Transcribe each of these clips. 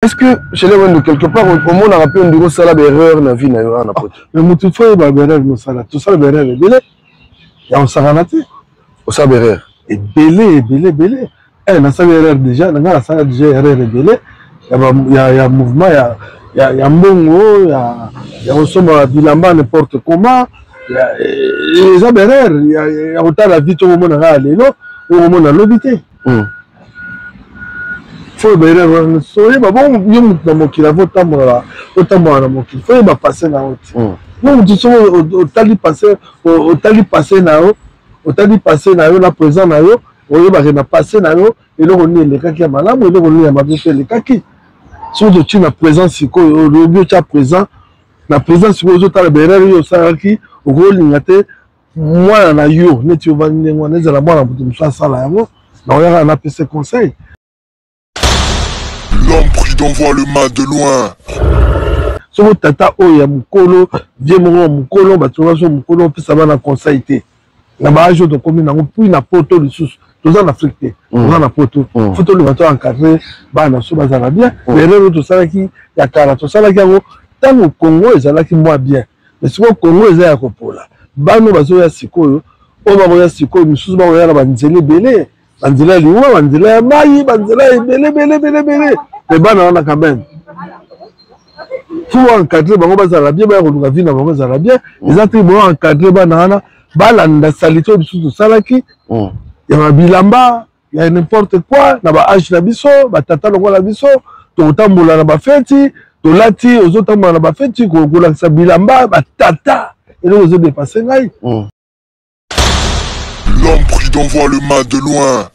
Est-ce que chez les gens de quelque part, au monde, on a rappelé un bureau salaire d'erreur dans la vie, mais mon tout fait, erreur, tout ça, erreur, et belé. Et on s'en a raté. Au salaire d'erreur. Et belé. Eh, dans ça, erreur déjà, dans la salle déjà, erreur, et belé. Il y a mouvement, il y a mbongo, il y a ensemble bilamba, n'importe comment. Il y a les erreurs, il y a autant la vie, tout le monde a l'élo, tout le monde a l'obité. Faut bien soyez bon yo dans mon kila autant moi dans mon kila faut pas passer na haute non tu sais au tali passer na yo au tali passer na yo na présent na yo on va na passer na yo et là on est les kaki ya malamu et là on est ma bien les kaki so de tu na présence ko le bio tu présent na présence ko zo tala berere yo saraki au linga te moi na yo ne tu va ni moi nezala moi na mutu ça sala yango na oya na pese conseil. L'homme prudent voit le mal de loin. Si vous tata oya mukolo, vieux mukolo, baturation mukolo, puis ça va dans le conseil. La barrage de commune, on puis na poto de sous, tous en Afrique, tous en poto. Photo le bateau encadré, bah na sous bazar bien. Mais là tout ça qui, y a cara, tout ça là qui a tant au Congo, ils ont là qui moi bien. Mais si au Congo ils ont à copola, bah nous bateau ya siko, on va voir siko, nous sous bah on y a la banzele belé, banzele liwa, banzele maï, banzele belé. Les bancs on a quand même. Faut encadrer, on va faire la bien, on va venir, on va faire la bien. Les autres vont encadrer, banana, balanda salité du sous salaki. Il y a un bilamba, il y a n'importe quoi, na ba âge na biso, ba tata lo la biso, to tambola na ba feti, to lati, aux autres tambola na ba feti, ko la sa bilamba, ba tata, et là vous êtes dépassé ngai. L'homme prudent voit le mal de loin.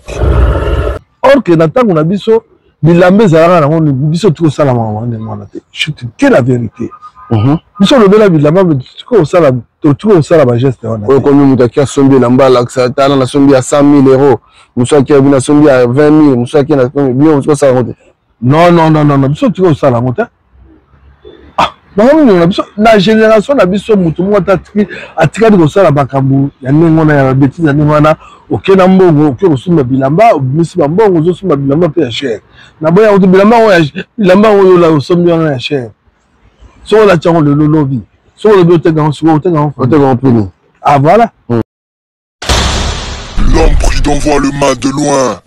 Or que na tango na biso bilamba ezalaka nango biso tikosala mwana te. Je te dis la vérité. Biso lobela bilamba tikosala bageste wana. Oyo komi moto aki asombi elamba alakisa tala nasombi ya 100 000 euros. Mosu aki abi nasombi ya 20 000. Mosu aki bio tikosala yango te. Non. Biso tikosala yango te. Na génération na biso mutu moko atikali kosala makambo ya ndenge wana ya babetise ya ndenge wana oke na mbongo oke kosomba bilamba obimisi bambongo ozosomba bilamba mpe ya chere na boya koto bilamba oyo la osombi wana ya chere soko olati yango lelo lobi soko olobi oteka yango peni ah voilà. L'homme prudent voit le mal de loin.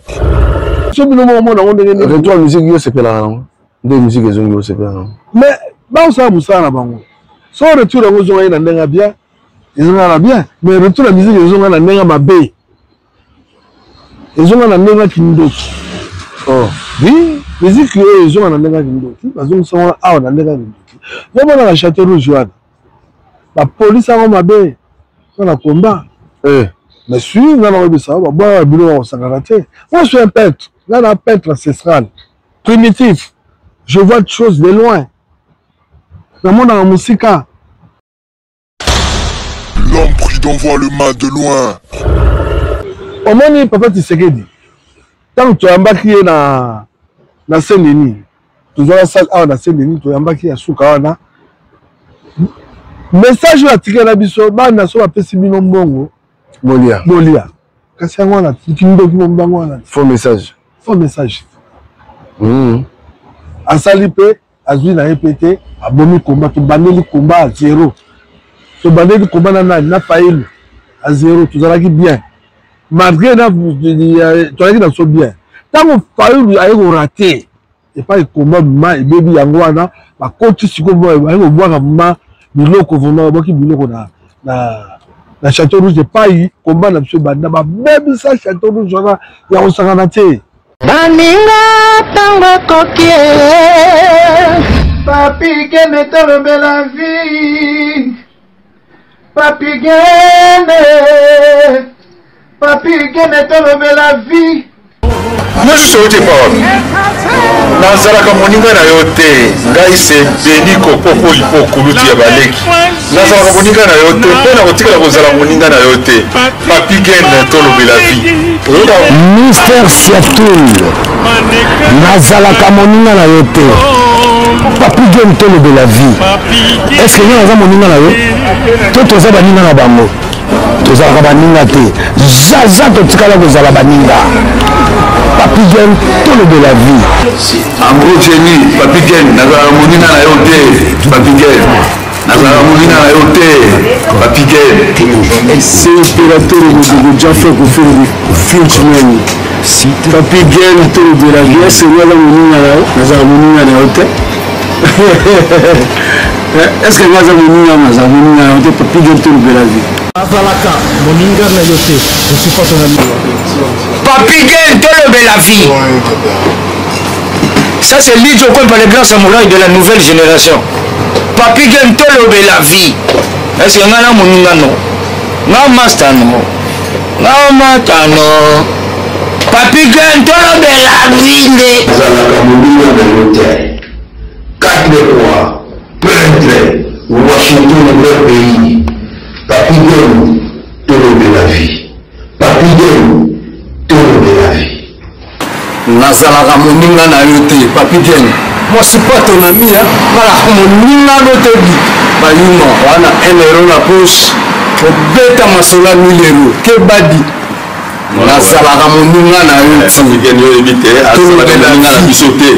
so bino moko mona ngo ndenge nini retour musique yo sepelaka nango nde musique ezongi yo sepelaka nango mais baosala mosala na bango so retour yango ezongai na ndenge bien ezonga na bien mais retour ya musique ezonga na ndenge mabe ezonga na ndenge kindoki oui musique oyo ezonga na ndenge kindoki bazongisango awa na ndenge kindoki yomona na Château Rouge wana bapolisi yango mabe mpona komba mais sui nga na oyebisa babwaka biloko bakosangaka te moi je suis un peintre nga na peintre ancestral primitif je vois des choses de loin. L'homme prudent voit le mal de loin. Omoni papa Tshisekedi. Tant que tu as embarqué na Saint-Denis, tu dois aller na Saint-Denis, tu as embarqué à Soukawana. Message à tirer na biso, ba na so apesi bino mbongo. Molia. Kasi yango na kindo kimombango na. Faux message. Asali pe azwi na répété abomi combat to bandeli combat à 0 to bandeli combat na faïlu à 0 tout ça qui bien malgré na toaki na so bien tant faïlu ayi ko raté et pas combat ma et baby yango wana ba coach siko boy ba ko boaka ma biloko vraiment ba ki biloko na Château Rouge de Paris combat na so banda ba baby ça Château Rouge wana ya ko sangana te baninga tango kokie papi kende tolobe la vie papi kende tolobe la vie moi je suis au départ nazalaka moninga na yo te ngai se beni kopopo lipokuluti ya baleki nazalaka moninga na yo te mpe na kotikala kozala moninga na yo te papi kende tolobe la vie Mister Siatoul nazalaka moninga na yo te papi game tolo de la vie est-ce que nous avons moninga na yo to toza baninga na bango tozalaka baninga te zaza totikala kozala baninga Papi Gen tolo de la vie. En gros génie, Papi Gen, nazala monina na yo te, Papi Gen. Nazala monina na yo te, Papi Gen. C'est impérateur de Jaffa pour faire des films. Papi Gen tolo de la vie, c'est moi la monina na yo, nazala monina na yo te. Est-ce que nazala monina na yo te, Papi Gen tolo de la vie? Azalaka, moninga na yote, je suis pas ton ami. Papi Gen tolo de la vie. Ça c'est Lidjo par les grands samouraïs de la nouvelle génération. Papi Gen tolo de la vie. Est-ce que nga na moninga no? Nga master no. Nga mata no. Papi Gen tolo de la vie. Nazalaka monina na yo te. 4 fois, peintre, Washington dans leur pays. Papi Gen tolo de la vie. Papi Gen tolo de la vie. Nazalaka moninga na yo te, Papi Gen. Moi c'est pas ton ami, hein. Voilà, moninga no te bi. Bayuma, wana 1 euro na poche. Obeta masola 1000 euros. Que badi. Nazalaka moninga na yo te. Papi Gen yo ebite, asala de la na biso te.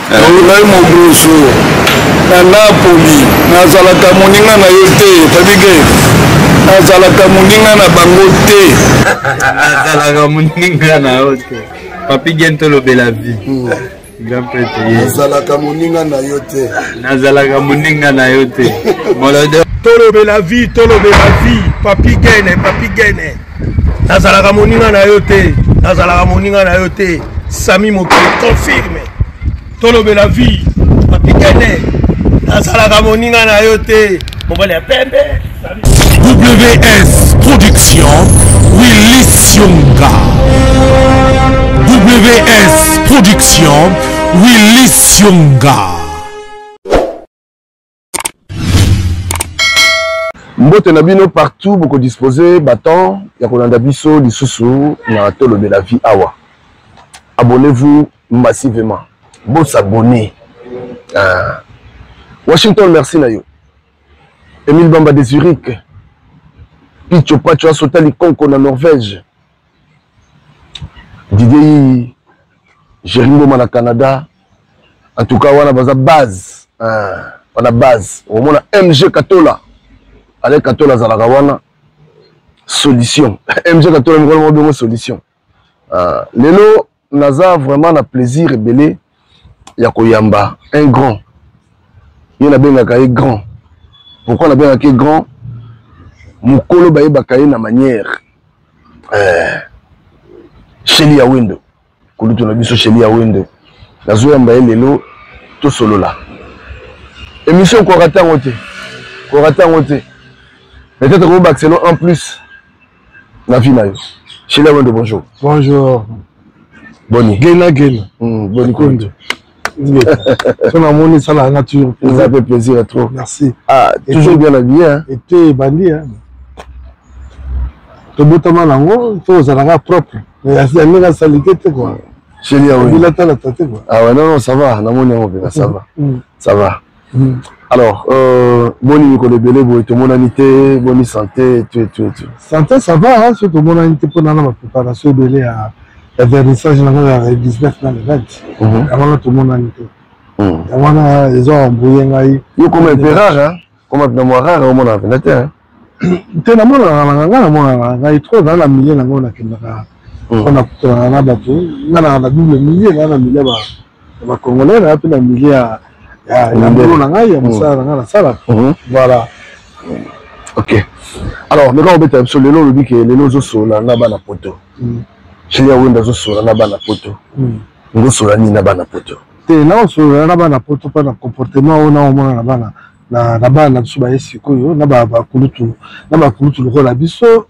Olai mo broso. Na Napoli, nazalaka moninga na yo te, Papi Gen. Nazalaka moninga na bango te. Nazalaka moninga na yo te. Papi Gen tolo de la vie. Grand prêtre. Nazalaka moninga na yo te. Nazalaka moninga na yo te. Tolo de la vie, Papi Gen, Papi Gen. Nazalaka moninga na yo te. Nazalaka moninga na yo te. Sami Mokili confirme. Tolo de la vie, Papi Gen. Nazalaka moninga na yo te. Mobile ya pembe. WS Production, Willy Sionga. WS Production, Willy Sionga. Mbote na bino partout, beaucoup disposé, bâton, yakolanda biso, lisusu, na tolo de la vie awa. Abonnez-vous massivement. Bon s'abonner. Washington, merci na yo. Emile Bamba de Zurich. Picho Pacho Sotali Konko na Norvège. Didier Jérémy na Canada. En tout cas, on a une base. On a base. On a MG Katola. Avec Katola Zalagawana. Solution. MG Katola, on a une solution. Lelo, Naza vraiment un plaisir et belé. Yakoyamba, un grand. Il y a bien un grand. Pourquoi on a bien un grand? Mukolo baye bakaye na manière. Sheli ya window. Kulutu na biso Sheli ya window. Nazo yamba lelo to solo là. Émission ko rata ngote. Ko rata ngote. Peut-être qu'on va accélérer en plus. La vie na yo. Sheli ya window bonjour. Bonjour. Boni. Gena. Boni Kondo. Son amour, ça la nature. Ça fait plaisir à trop. Merci. Ah, toujours bien habillé, hein. Et tu es bandit, hein. Tu es lango, il faut que propre. Mais il y a une salité, quoi. Chez lui, oui. Ah ouais, non, ça va. Ça va. Ça va. Alors, bonne nuit, tout le monde, bonne santé, tout. Santé, ça va, hein. Surtout, mon amitié pour la préparation de la vernissage dans le 19 dans le 20. Avant tout le monde amitié. Avant, ils ont embrouillé. Il y a comme un peu rare, hein. Comme un peu rare, au monde en te na mona trop dans la milieu na ngona kinaka on a kutoka na batu na double milieu na milieu ba congolais na pe na milieu ya ndolo na ngai ya musala na sala voilà. OK. Alors nous on beta absolument le dit que les nos sola na bana poto chez ya wenda zo sola na bana poto ngo sola ni na bana poto te na sola na bana poto pa na comportement on a na bana na bana biso ba esikoyo na ba kulutu lokola biso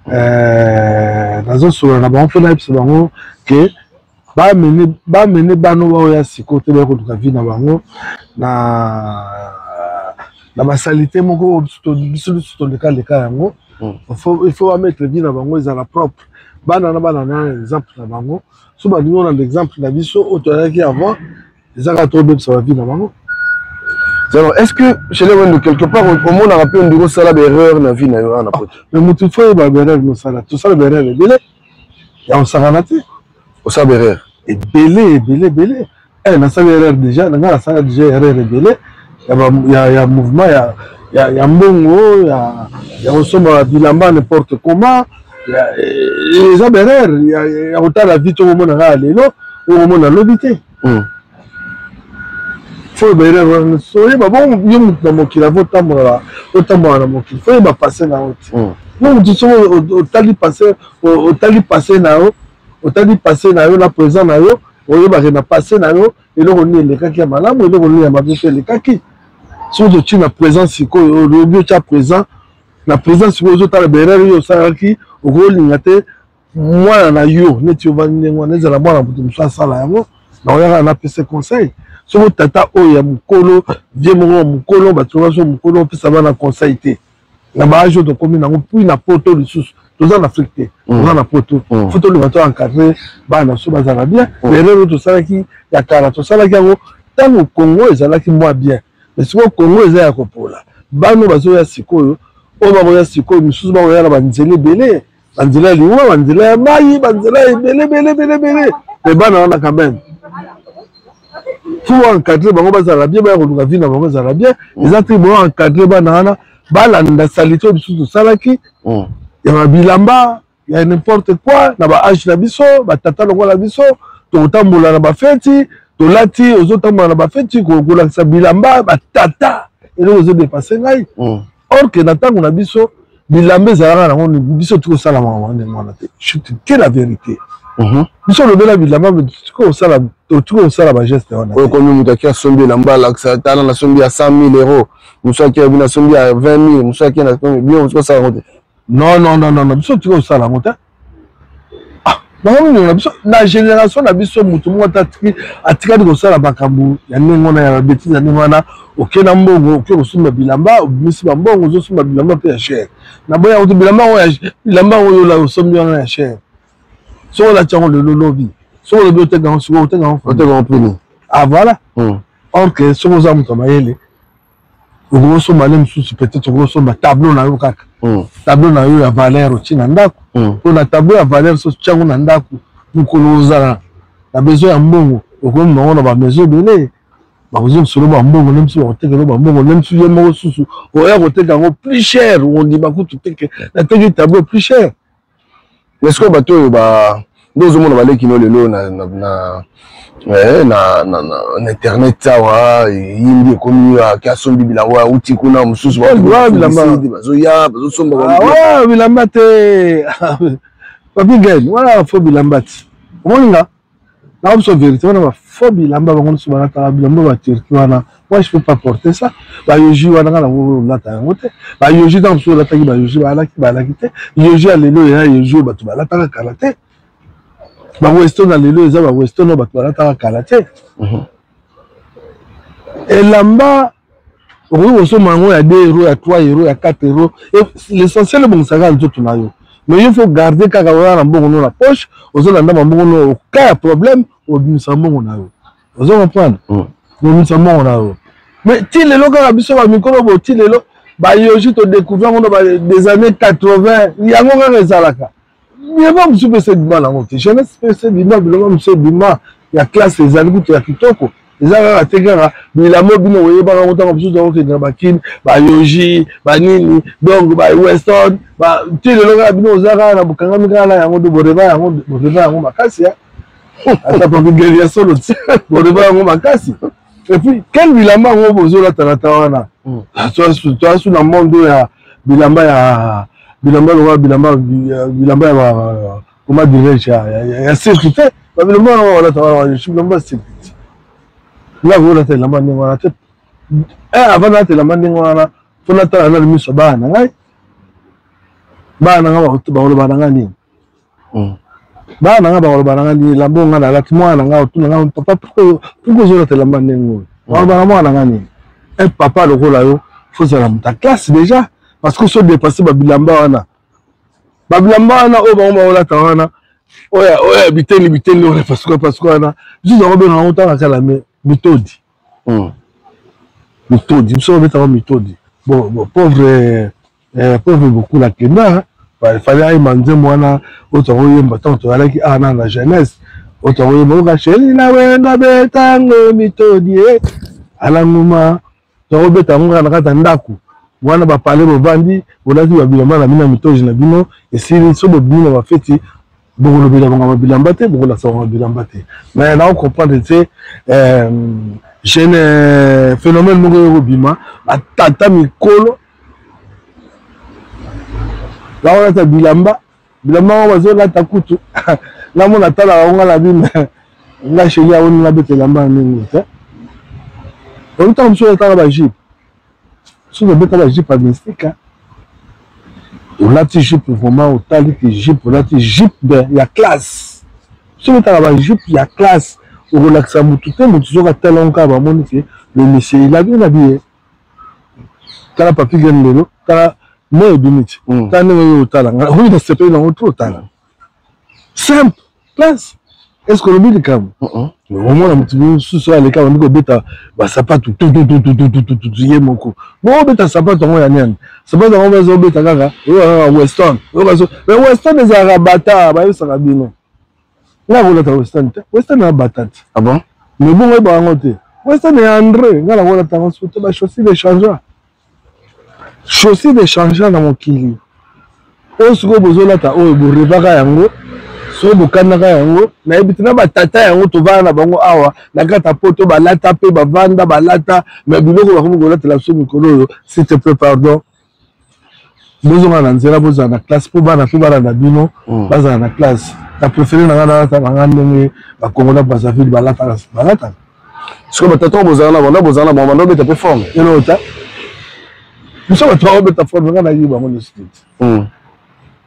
nazo sola na ba mpona biso bango ke ba mene bano ba ya siko te ba ko tuka vi na bango na basalité moko biso de cas yango il faut mettre vie na bango ezala propre bana na exemple na bango so ba dingo na exemple na biso autoraki avant ezaka trop bien ça va vie na bango. Alors, est-ce que chez les gens quelque part, au monde a rappelé un gros salaire d'erreur dans la vie, mais toutefois, il y a des erreurs, tout ça, il y a des erreurs, et on s'en a raté. osala erreur ebele nasala erreur déjà nanga nasala déjà erreur ebele ya mouvement ya mbongo ya kosomba bilamba n'importe comment eza berere ya kotala vi tokomona kaka lelo okomona lobi te fo berere soyeba bon yo motu na mokili avo otambola na mokili fo yeba passe na yo te yo motu soko otali passe na yo na présent na yo oyebake na passe na yo eloko nini elekaki ya malamu eloko nini ya mabe mpe elekaki soki toti na présent sikoyo olobi otya présent na présent sikoyo ozotala berere oyo osalaki okolinga te mwana na yo neti ovandi ndenge wana ezala mwana moto mosu asala yango na oyaka napesa conseil soki tata oyo ya mokolo vie moko ya mokolo bato nyonso mokolo opesa bana conseil te na baage oyo tokomi nango mpui na poto lisusu toza na afrique te toza na poto fo tolinga to encadre bana so bazala bien berere oyo tosalaki ya kala tosalaki yango ntango congo ezalaki mwa bien mais sikoyo congo eza ya kopola bana oyo bazoya sikoyo oyo bakoya sikoyo misusu bakoya na banzela ebele banzela ya liwa banzela ya mai banzela ebele me bana wana quand même fo encadre bango bazala bien baya koluka vi na bango ezala bien eza te bo encadre bana wana balanda salite oyo biso tosalaki ya babilamba ya n'importe quoi na baage na biso batata lokola biso tokotambola na bafeti tolati ozotambola na bafeti kolakisa bilamba batata eloko ezodepasse ngai or ke na ntango na biso bilamba ezalaka nango biso tikosala makambo ndenge wana te ke la vérité biso olobela bilamba tikosala bageste wana oyo komi moto aki asombi elamba alakisa tala nasombi ya 100 000 euros mosu aki abi nasombi ya 20 000 mosu aki bio tikosala yango te non biso tikosala yango te na biso na génération na biso moto moko atikali kosala makambo ya ndenge wana ya babétise ya ndenge wana oke na mbongo oke kosomba bilamba obimisi bambongo ozosomba bilamba mpe ya chere na boya koto bilamba oyo ola osombi wana ya chere soko olati yango lelo lobi soko olobi otekango sikoyo otekango primi voilà or ke soko oza moto ya mayele okosomba nde mosusu peut-être okosomba tableau na yo kaka tableau na yo ya valeur otie na ndako mpo na tableau ya valeur so tiango na ndako mokolo ozala na besoin ya mbongo okomi bango na bamaison ebele bakozwi kosolo bambongo nde mosusu bakotekela bambongo nde mosusu ye moko susu oya koteka yango plus cher ondima kutu teke nateki tableau plus cher mais sikoyo bato oyo nde ozomona baleki no lelo na internet awa yimbi ekomi aki asombi bilamba auti kuna mosusu bazoya bazosomba bilamba te papi gen wana fo bilamba ti omoninga na biso vérité wana bafo bilamba bango nyonso balataka bilamba baturki wana moi je peux pas porter ça bayoji wana nga nango olata yango te bayoji ntango mosusu olataki bayoji balaki te yoji ya lelo eya yoji oyo bato balataka kala te baweston na lelo eza baweston oyo bato balataka kala te elamba okoki kosomba yango ya 2 euro ya 3 euro ya 4 euro l'essentiel ebongisaka nzoto na yo mais il faut garder kaka oya na mbongo no na poche ozolanda mambongo no oka ya problème obimisa mbongo na yo ozo comprendre obimisa mbongo na yo mais ti lelo kaka biso bamikolo bo ti lelo bayoji todécouvrir yango des années 80 yango kaka ezalaka yeba mosusu mpe sebima nango te jeunesse mpe sebima biloko mosusu ebima ya classe ezali kutu ya kitoko eza kaka te kaka bilamo bino oyebaka ngo ntango mosusu akokende na bakini bayoji banini donc baweston ti lelo kaka bino oza kaka na bokangami kaka na yango do boreba yango makasi ata papigeli ya solo ti boreba yango makasi epuis quel bilamba yango bozolatana wana toasu na monde ya bilamba ya comment dirais-je ya cirque te babilamba wana balata wana bilamba ya cirque nga kolata elamba ndenge wana te avant nalata elamba ndenge wana mpo natala nali miso bana na ngai bana na nga bakoloba na nga nini bana na nga bakoloba na nga nini elamba oyo nga nalati mwana na nga otuna nga papa pourkoi ozolata elamba ndenge oyo bakoloba na mwana na nga nini papa lokola yo fozala moto ya classe déjà parce que so dépassé babilamba wana oyo bango baolata wana oyo biteni oyo pasuka wana biso yango benga yango ntanga kala mitodi biso babetaka mitodi pauvre beaucoup la kenda fallait ayeba nzembo wana oyo tokoyemba ntango toyalaki ana na jeunesse otawe boka sheli na wenda betango mitodie alanguma to beta ngo na kata ndaku wana ba parler bovandi bolati ba bilamba na mina mitoji na bino esili so bo bino ba feti bokolo bilamba ba bilamba te bokola sa ba bilamba te mais là on comprend c'est jeune phénomène mo bima atata mikolo là on a ta bilamba on va zola ta kutu là mon atala on la bima là chez ya on la bete lamba ningi te on tombe sur la table jip sur le bete la jip mystique on la ti jip vraiment au tali ti jip on la ti jip il y a classe sur le table jip il y a classe au relaxa mutu te mutu sur la telle on ka ba monifier le monsieur il a bien habillé kala papi gen lelo kala moi biniti tane yo tala oui de ce pays dans autre tala simple classe est-ce que le midi comme mais au moins mutu sous sur les cas on dit beta ba sapatu tout yé moko bon beta sapatu on ya nani sapatu on va zo beta kaka western mais western des arabata ba yo saka bino là vous la western western na batante ah bon mais bon ba ngote western est André ngala wala tango soute ba chaussée de changeur chaussée de changeur na mokili o suko bozola ta o boribaka yango so bokanaka yango na ebitina batata yango tovana na bango awa na kata poto balata pe bavanda balata mais biloko bakomi kolatela biso mikolo oyo s'il te plaît pardon bozonga na nzela bozala na classe po bana pe bana na bino bazala na classe na préféré nanga nalata nanga ndenge bakongola Brazzaville balata siko batata bozala na bozala na banda obeta pe forme elota biso bato bakobeta forme nga na yi bango no street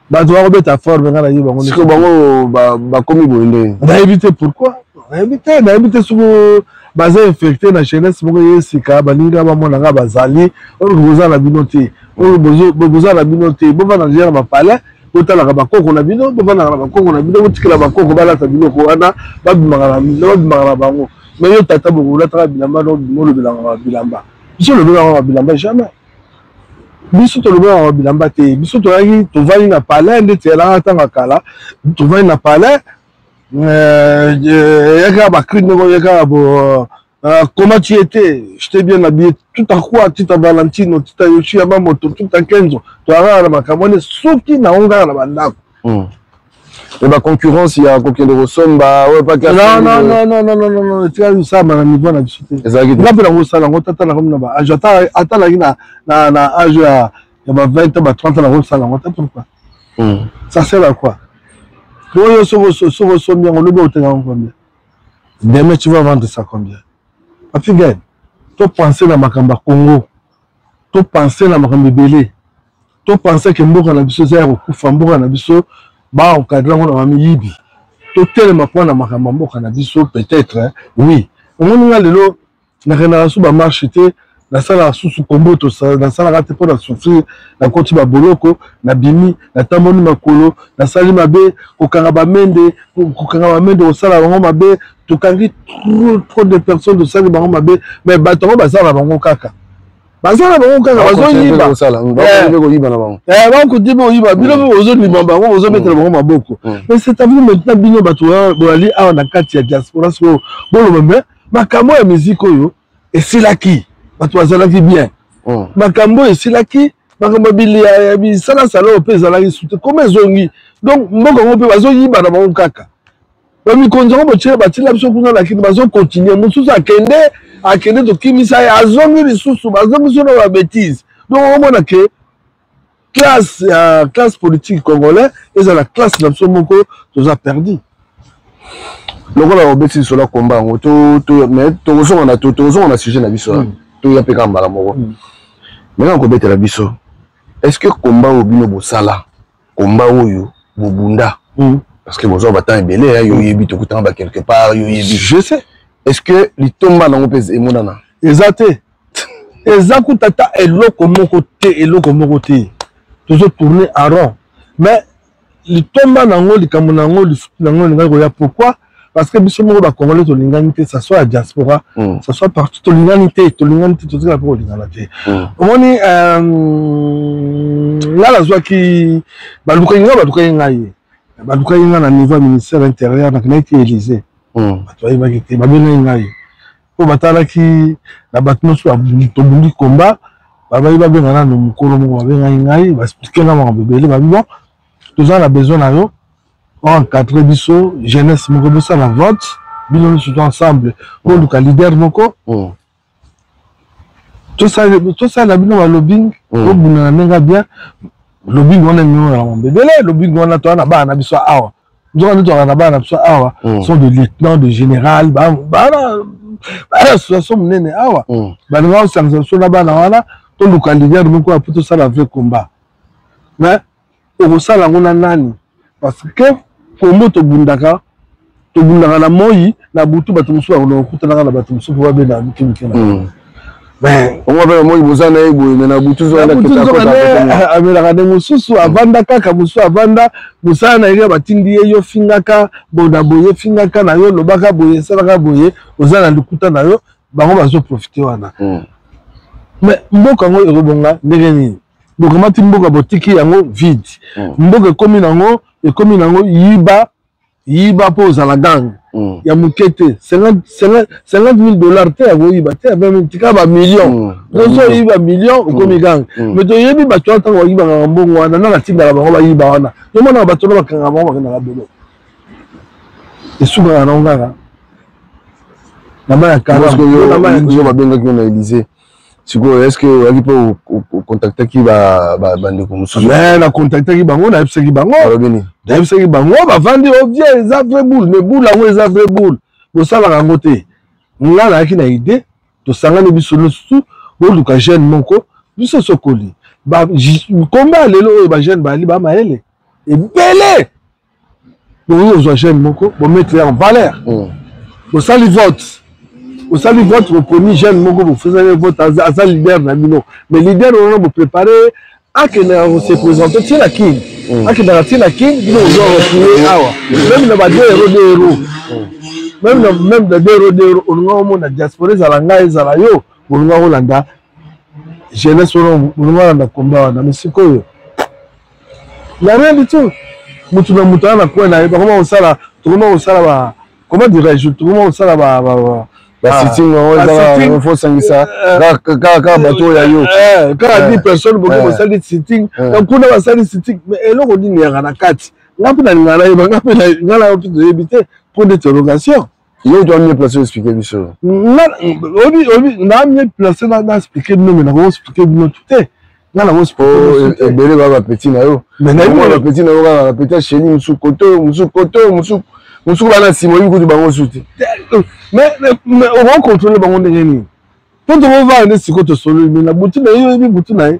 bato bakobeta forme nga na yi bango siko bango bakomi boye ndenge nayebi te pourquoi nayebi te soko baza infecté na jeunesse moko yesika baninga bamonanga bazali oyo bozala na bino te oyo bozala na bino te bovanda na jere bapalais botalaka bakoko na bino bovandaka na bakoko na bino botikela bakoko balata biloko wana babimaka na bango mais yo tata bokolataka bilamba olobelanga bilamba biso olobelanga bilamba jamais biso tolobelanga bilamba te biso toyaki tovandi na palais ndeti elanga ntanga kala tovandi na palais yaka bacrite ndeko yaka comment tu étais je t'ai bien habillé tout à quoi tout à Valentino tout à Yoshi Yamamoto tout à Kenzo tu as la makamone soki na onga na bandako et ba concurrence il y a coquin de Rosomba ouais pas non tu as ça na niveau na biso te ezaki nga pe na ngosala ngotata na komi na ba age ata laki na age ya ba 20 ans ba 30 ans na ngosala ngotata pourquoi ça sert à quoi oyo soko sombia ngolobi otenga combien demain tu vas vendre ça combien Papi Gaël, tu penses à Makamba Congo, tu penses à Makamba Belé, tu penses que Mboka na biso za kokufa Mboka na biso ba encadrer na mami yibi. Tu tellement point na Makamba Mboka na biso peut-être oui. On nga lelo na génération ba marché te na sala susu komboto na sala rate pour na souffrir na koti ba boloko na bimi na tamboni makolo na sali mabe kokanga ba mende o sala bango mabe tokangi trop de personnes de sali bango mabe mais batongo basala bango kaka bazala bango kaka bazoyiba bazoyiba na bango bango diba oyiba biloko ozoniba bango ozometela bango maboko mais c'est à vous maintenant bino bato boali awa na kati ya diaspora so boloba mais makambo ya musique oyo esilaki bato bazalaki bien makambo esilaki makambo bilia bisala sala ope ezalaki sute koma ezongi donc mboka ngo mpe bazoyiba na bango kaka bamikonzi yango botile batila biso kuna lakini bazokontinue mosusu akende tokimisa ye azongi lisusu bazongi so na babétise donc omona ke classe politique congolais ezala classe na biso moko toza perdi lokola obeti sola komba yango mais tozonga na sujet na biso toya mpe kaka mbala moko maintenant kobetela biso est-ce que komba oyo bino bosala komba oyo bobunda parce que bozwa batemps ebele yo oyebi tokutanga ba quelque part yo oyebi je sais est-ce que litomba nango mpe emonana eza te eza kutata eloko moko te tozotourne à rond mais litomba nango likambo nango lifuti nango elingaki koya pourquoi parce que biso moko bakongolais tolingani te ça soit à diaspora ça soit partout tolingani te tozala mpo kolingana te omoni nga nazwaki balukaki nga na niveau ya ministère intérieur nakendaki te Élysée bato bayebaki te babengai ngai po batalaki na bato nyonso tobundi komba babai babenga nano mokolo moko babengai ngai baexplike nga makambo ebele babi bon toza na besoin na yo encadre biso jeunesse moko bosala vote bino nyonso to ensemble oluka leader moko tosala bino balobing obunda na ndenge bien lobing wana mino na makambo ebele lobing wana toza na bana na biso awa nzoka nde toza na bana na biso awa sont de lieutenant de général bana association monene awa balinga osangisa biso na bana wana toluka leader moko apo tosala vrai combat mais okosala yango na nani parce que kombo tobundaka na moi na butu bato mosusu bakokutanaka na bato mosusu po babenda mikemike na mais on va moi boza na ebo na butu zo na kita amelaka de mosusu avanda kaka mosusu avanda mosala na ye batindi ye yo fingaka boda boye fingaka na yo lobaka boye salaka boye oza na likuta na yo bango bazo profiter wana mais mboka ngo erobonga ndenge nini bokamati mboka botiki yango vide mboka ekomi nango yiba po ozala gang ya moke te 50 000 $ te akoyiba te 20 000 tika bamillion ozo oyiba million okomi gang mais toyebi bato wana ntango bayibaka mbongo wana na natindaka bango bayiba wana yomonaka bato na bakanga bango bakendaka belo esukaka nango kaka na mai ya karayo babengaki yo na Élysée sikoyo est-ce que oyaki mpe ocontactaki bandeko mosusu na contactaki bango nayebisaki bango bavandi ovie eza vrai boule mais boule yango eza vrai boule bosalaka yango te nga nayaki na idée tosangani biso nyonso boluka jeune moko biso sokoli komba lelo oyo bajeune bali bamayele ebele bokoki kozwa jeune moko bomettre en valeur bosali vote osali vote boponi jeune moko bofesaki vote aza leader na bino mais leader wana bopréparé akendaka kose présente tina king akendaka tina king bino ozo retrouve awa même na ba 2 euros même na 2 euros olinga omona diaspora ezala ngai ezala yo olinga kolanda jeunesse wana olinga kolanda komba wana mais sikoyo na rien du tout mutu na mutu ana koye na ye bakoma kosala ba comment dirais-je tokoma kosala basitting il faut sangisa kaka bato ya yo kaka 10 personnes boke bosali sitting kuna basali sitting mais eloko nini yaka na kati nga mpe nalinga nayeba nga mpe toyebi te point d'interrogation yo dois mieux placer expliquer biso na mieux placer na expliquer bino mais nako expliquer bino tout te nga nako expliquer ebele ba bapeti na yo mais na yo bapeti na yo kaka bapeti chéri musu koto musu bana simo yi kutu bango suti mais on va contrôler bango ndenge nini po tokova nde siko tosolo mais na butu na yo ebi butu na ye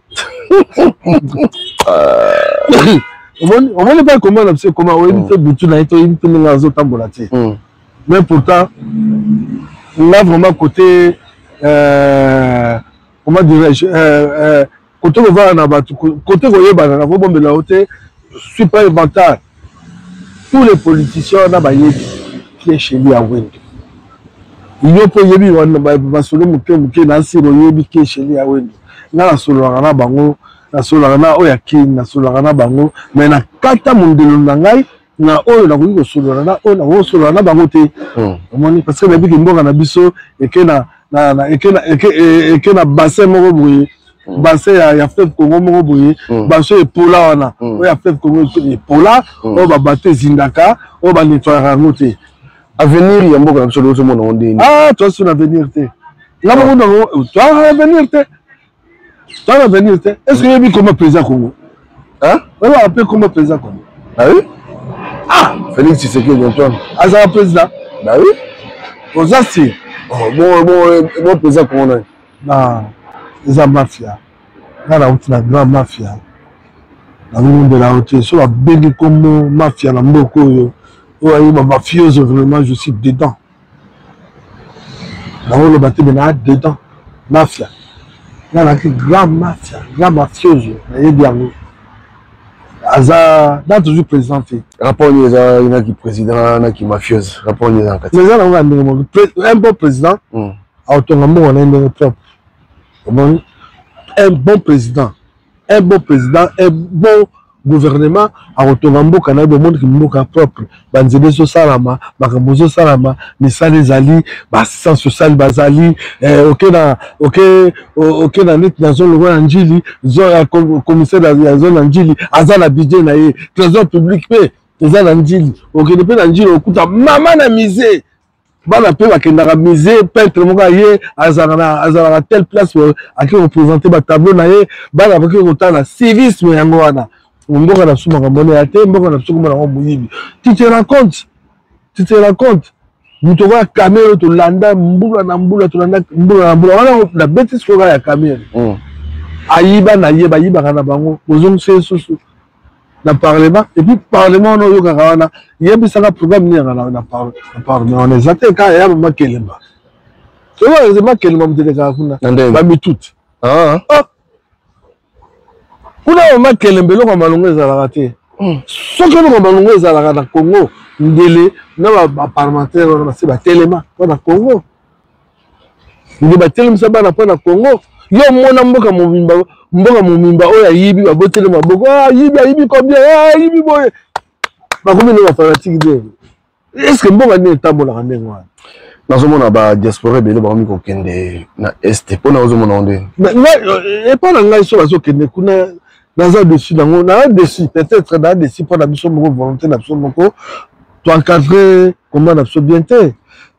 omoni pas comment na biso comment oyebi te butu na ye toyebi te ndenge azotambola te mais pourtant là vraiment côté comment dirais-je côté kovaa na bato côté koyebana na kobombela yo te suis pas inventaire tous les politiciens na bayebi qui est chez lui à Wendo. Il y a pas yebi wana ba solo muke na siro yebi qui est chez lui à Wendo. Na solo na bango, na solo na oya king, na solo na bango, mais na kata mundelo na ngai na oyo na ko solo na oyo na solo na bango te. Omoni parce que na biki mbonga na biso ekena bassin moko boye. Bassin ya fleuve Congo moko boye bassin epola wana oya fleuve Congo epola oyo babato ezindaka oyo banettoyaka yango te avenir ya mboka na biso loso mona ondeni toi sur avenir te nga moko nango toi avenir te est-ce que yebi comment président Congo oyo ape comment président Congo oui Félix Tshisekedi Antoine azala président oui oza si bon président Congo na eza mafia nga nauti na grand mafia nakombela yo te so babengi kombo mafia na mboka oyo oyo ayeba mafieuse vraiment je suis dedans nakoloba te me naa dedans mafia nga naki grand mafieuse nayebi yango aza na toujours président te rapport ni eza inaki président naki mafieuse rapport ni eza na kati mais eza nango ya ndenge moko un bon président aotonga mbongo na ye ndenge propre. Un bon président, un bon gouvernement akotonga mboka na be monde ki mboka propre banzebe so salama makambo so salama misala ezali bassistance sociale bazali oke na net na zone lokola njili commissaire ya zone na njili aza na budget na ye trésor public pe eza na njili okende pe na njili okuta mama na musée bana pe bakendaka musée peintre moko ye azalaka telle place aki représenter batableau na ye bana baki kotala civisme yango wana mboka na biso makambo na ya te mboka na biso komona yango moyibi tu te rends compte moto okoya camere tolanda mbula na mbula tolanda mbula na mbula wana na betisi koka ya camere ayiba na ye bayibaka na bango ozongisa ye susu na parlement et puis parlement wana oyokaka wana yebisaka programme niyaka na parlement wana eza te kaka ya mama kelemba soki mama kelemba motelekaka kuna bamitute kuna mama kelemba eloko malongo ezalaka te soki eloko malongo ezalaka na Congo ndele na baparlementaire wana basi batelema mpo na Congo nde batelemisa bana mpo na Congo yo mona mboka momimba oyo ayibi babotele maboko ayibi combien ayibi boye bakomi na bafanatike te estce mboka nde etambolaka ndenge wana nazomona badiaspora ebele bakomi kokende na este mpona ozomona nde epa na ngai so bazokende kuna naza dessus nango naa dessus peut-être naa dessus mpo na biso moko volonté na biso moko toencadre komba na biso bien te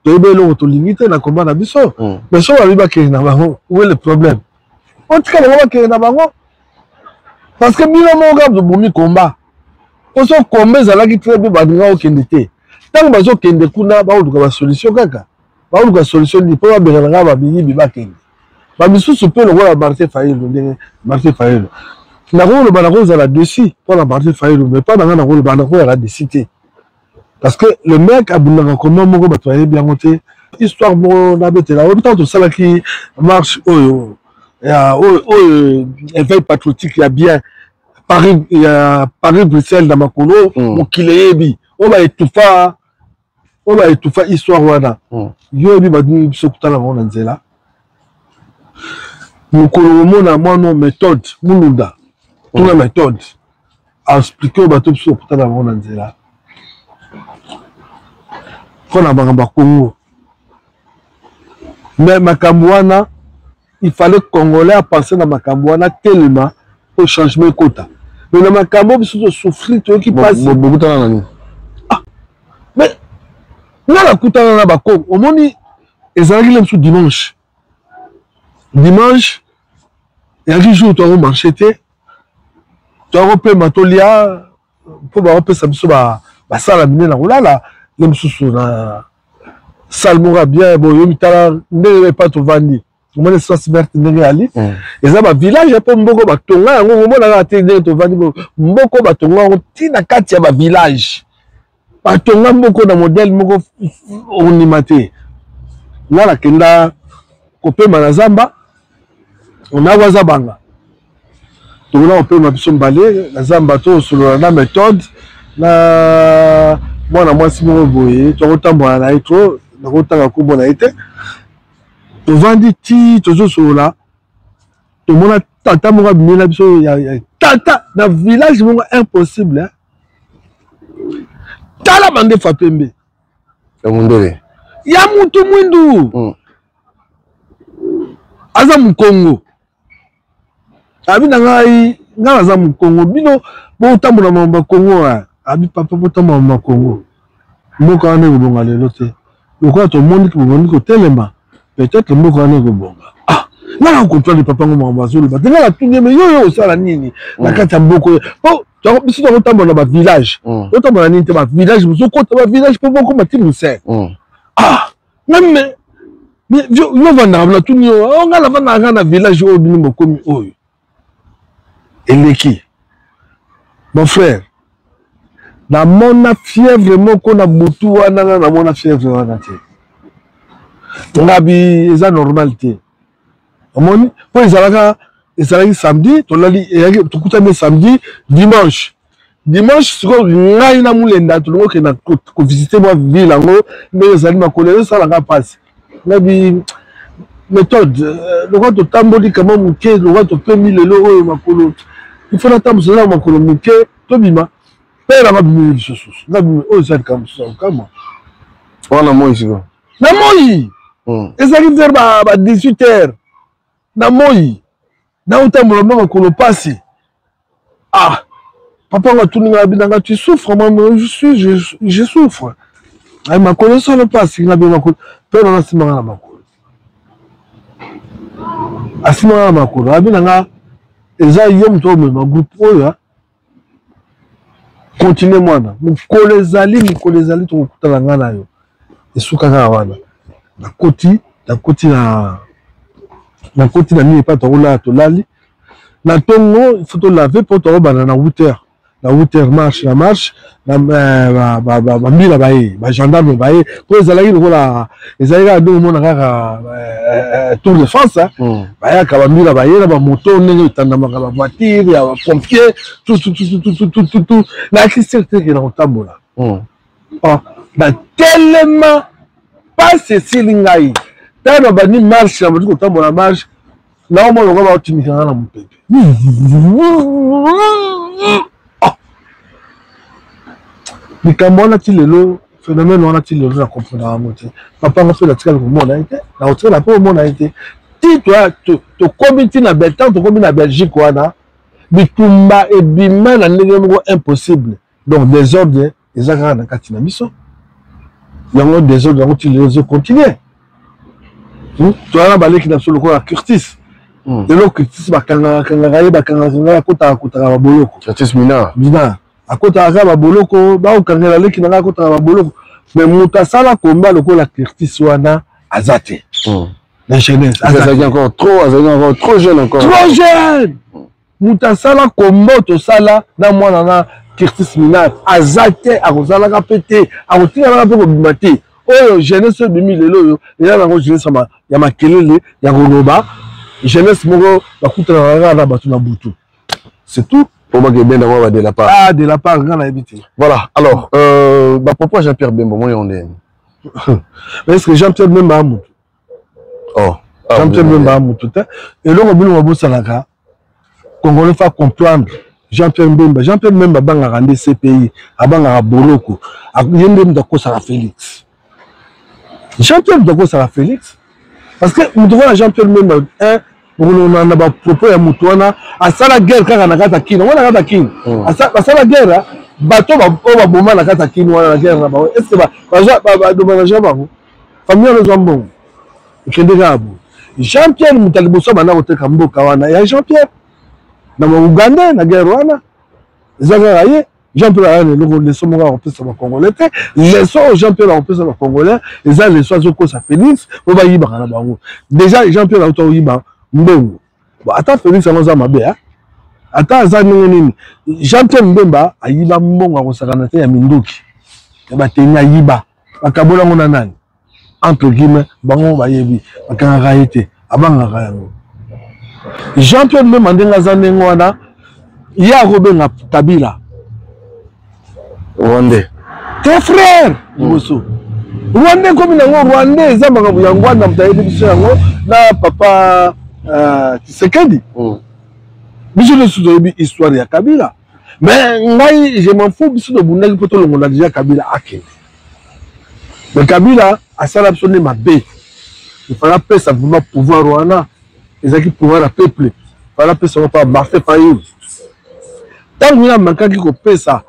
toyebi eloko tolingi te na komba na biso mais so babi bakende na bango où est le problème otika bango bakende na bango parce que bino moko bomi komba po so komba ezalaki très bien baninga okende te ntango bazokende kuna baoluka basolution kaka baoluka solution nini mpo babengana nga babiyibi bakende bamisusu mpe lokola Martin Fayulu ndenge Martin Fayulu nakoloba nakozala dessus mpo na Martin Fayulu mais mpa nanga nakoloba nakoyaka dessus te parce que le mec abundaka komba moko bato bayebi yango te histoire moko nabetela oyo ntango tosalaki marche oyo éveil patriotique ya bien Paris Bruxelles na makolo mokili eyebi oyo baetufa histoire wana yo yebi badini biso kutala bango na nzela mokolo omona mwana méthode mulunda tuna méthode aexplike oyo bato biso kutala bango na nzela mpona makambo ya Congo mais makambo wana il fallait Congolais à penser na makambo wana tellement pour changement ekota mais na makambo biso tosouffrir toyoki pasi bokutana na nini mais nga nakutana na bakongo omoni ezalaki le biso dimanche eyaki jour toako marché te toako pema tolia mpo bakopesa biso basala minene na kolala le mosusu na sale moko bien boyo mitala ndenge epa tovandi omoni espace verte ndenge yali eza bavillage mpo mboko batonga yango omonaka te ndenge tovandi mboko batonga yango ntina kati ya bavillage batonga mboko na modele moko ondima te nga nakenda kopema na zamba onawa za banga tokona kopema biso mbale na zamba tosolola na méthode na mwana mwasi moko boye tokotambola na ye tro nakotanga kombo na ye te tovandi ti tozosolola tomona tata moko abimela biso ya tata na village moko impossible tala bandefa pembe ya mutu mwindu aza mukongo abi na ngai nga naza mukongo bino botambola makambo ya Kongo abi papa botambola makambo ya Kongo mboka wana ekobonga lelo te lokola tomoni kotelema peut-être mboka wana ekobonga nga nakocontrole papa ngo makambo azoloba te nga natuni me yoyo osala nini na kati ya mboko biso tokotambola na bavillage otambola nini te bavillage bozokota bavillage mpo bokoma ti musere ngame yo vandaka natuni yo nga navandaka na village oyo bino bokomi oyo eleki mon frère namona fièvre moko na butu wana nga namona fièvre wana te ngabi eza normal te omoni mpo ezalaki samedi tokutami samedi dimanche sikoyo ngai na mulenda tolongo okenda kovisite mwa ville yango ndenge ezali makolo ezosalanga mpasi ngabi méthode lokola totamboli kama moke lokola topemi lelo oyo makolo il faut attendre cela ma communiquer to bima père ma bimi lisusu na bimi o za comme ça comme wana moi ici na moi ezali vers ba 18h na moi na utambola mama kolo pasi ah papa nga tuninga binanga tu souffres maman je souffre ay ma kolo solo pasi na bima ko père na simanga na makolo asimanga na makolo abinanga eza yom to me ma groupe oyo continuer mwana mukolo ezali to kutala ngana yo esuka kaka wana nakoti na mie pa tokola tolali na tongo il faut to laver po tokobana na 8h na 8h marche na bambila baye ba gendarme baye po ezalaki lokola ezalaki kaka ndenge omona kaka tour de france bayaka bambila baye na bamoto ndenge etandamaka bavoiture ya bapompier tout nayaki certeke na kotambola batelema pasi esili ngai ntango na bani marche na bati kotambola marche naomona longo baotimikanga na mopepe likambo wana ti lelo phénomène wana ti lelo na comprendre yango te papa nga fela tikali komona ye te na kotikala mpe omona ye te ti tokomi ti na beltan tokomi na belgique wana bitumba ebima na ndenge moko impossible donc désordre eza kaka na kati na biso yango désordre yango ti lelo ezocontinue toyana baleki na biso lokola curtis lelo curtis bakangaka ye bakangaka akotaka baboloko curtis mina akotaka kaka baboloko baokangela leki nanga akotaka baboloko mais moto asala komba lokola curtis wana aza te na jeunesse azalaki encore trop jeune moto asala komba tosala na mwana na curtis minat aza te akozalaka mpe te akotingalaka mpe kobima te oyo jeunesse ebimi lelo oyo eza nango jeunesse ya makelele ya koloba jeunesse moko bakutanaka kaka na bato na butu c'est tout pour moi que bien d'avoir de la part. Ah, de la part, on a évité. Voilà, alors, pourquoi Jean-Pierre Bemba, moi, on est. Est-ce que Jean-Pierre Bemba a moutou? Oh, Jean-Pierre Bemba a moutou. Et là, on a besoin de ça. Congolais faut comprendre. Jean-Pierre Bemba, banga rende CPI, abanga Boloko, yende mdako sara Félix. Jean-Pierre mdako sara Félix. Parce que nous devons Jean-Pierre Bemba, on a un propos à Moutouana, à la guerre car on a gata kin, on a gata kin. À la guerre, bateau va bomber la gata kin ou la guerre là-bas. Est-ce que va demander Jean-Pierre? Famille le jambon. Jean-Pierre Moutaliboso m'a n'auté Kambo Kawana. Il y a Jean-Pierre. Dans le Ouganda, la guerre Rwanda. Zagaraye. Jean-Pierre le sommet en plus sur le Congolais. Les soins Jean-Pierre en plus sur le Congolais. Les uns les soins au Kosa Félix. On va y barrer là-bas. Déjà Jean-Pierre auto y barrer. Mbemba bon ata Félix anoza mabe ata aza ndenge nini Jean-Pierre Mbemba ayiba mbongo akosakana te ya minduki ya bateni ayiba bakabola ngo na nani entre guillemets bango bayebi bakangaka ye te abangaka yango Jean-Pierre Mbemba ndenge aza ndenge wana ye akobenga Kabila Rwandais tes frères liboso Rwandais komi nango Rwandais eza makambo yango wana mutayebi biso yango na papa Tshisekedi. Biso le sous histoire ya Kabila. Mais ngai je m'en fous biso de bundaki poto longola déjà Kabila akende. Mais Kabila a sala absolument ma bé. Il fallait paix ça vraiment pouvoir wana. Ezaki pouvoir à peuple. Il fallait paix ça pas Martin Fayulu. Tant que manquaki ko paix ça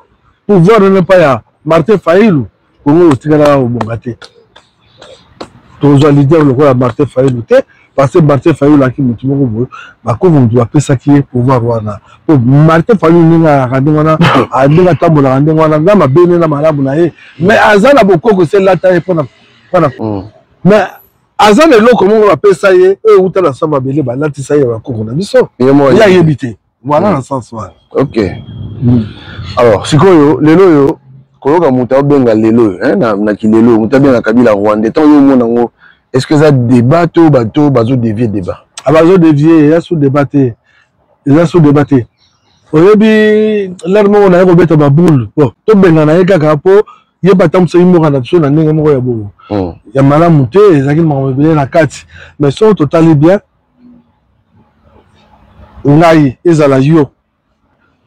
pouvoir ne pas ya Martin Fayulu. Pour nous tingala au bongate. Tozo leader le quoi Martin Fayulu te. Parce que Martin Fayulu a qui me trouve, bah comme on doit payer ça qui est pouvoir wana. Pour Martin Fayulu n'a rien wana, a déjà tabou la rendez wana, n'a ma belle n'a ma labouna et mais Azan a beaucoup que c'est la taille pour mais Azan est là comment on va payer ça y est, eux où t'as la somme à belé, bah là tu sais y a encore on a mis ça. Il y a évité. Voilà le sens là. Ok. Alors, si quoi les loyo, quand on a monté au Bengal les loyo, hein, na qui les loyo, on t'a bien la Kabila Rwanda, tant yo mon est-ce que ça débat ou bateau dévier débat? Ah bateau dévier, il y a sous débatté. Il y a sous débatté. Au début, là on a remettre ma boule. Bon, tout bien on a kaka po, il y a pas tant de mort en action, on a n'importe quoi bon. Il y a mal à monter, les gens qui m'ont révélé la carte. Mais son total est bien. On a eu, ils ont la yo.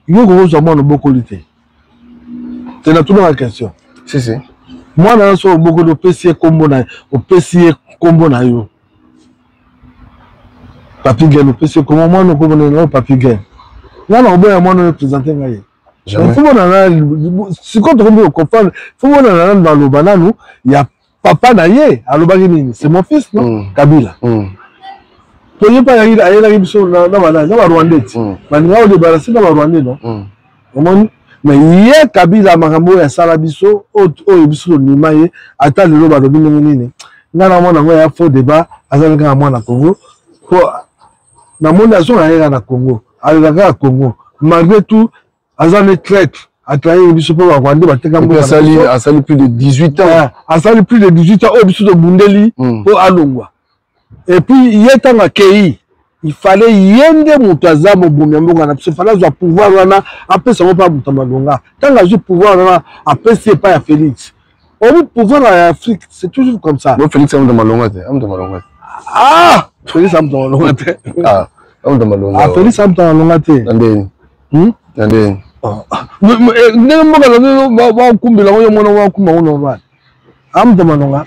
il faut que moi beaucoup lutter. C'est la toute la question. Si. Moi na so beaucoup de PC combo na au PC combo na yo. Papi Gen PC combo moi no combo na Papi Gen. Là on boya moi no présenter ngai. Jamais. Faut na si quand on comprendre, faut na na lo bananu, il y a papa na ye, alobaki nini? C'est mon fils non? Kabila. Pour y pas y a biso na Rwandais. Baninga o débarrasser na Rwandais non? Comment mais hier Kabila makambo ya sala biso o biso nima ye ata lelo ba lobi nini ngana mona ngo ya faux débat azalaka mwana Congo ko na monde azo na Congo alaka Congo malgré tout azane traître a trahi biso pour Rwanda bateka mbo asali plus de 18 ans asali plus de 18 ans o biso de Bundeli pour alongwa et puis yetanga kei il fallait yende mutaza mobomya mbonga na biso fallait za pouvoir wana après ça pas mutambalonga tant que je pouvoir wana après c'est pas à Félix au pouvoir en Afrique c'est toujours comme ça non Félix Amdamalonga ah Félix Amdamalonga ah Amdamalonga ah Félix Amdamalonga ndeni ndeni ne mbonga ba kumbila yo mona wa kuma ono ba Amdamalonga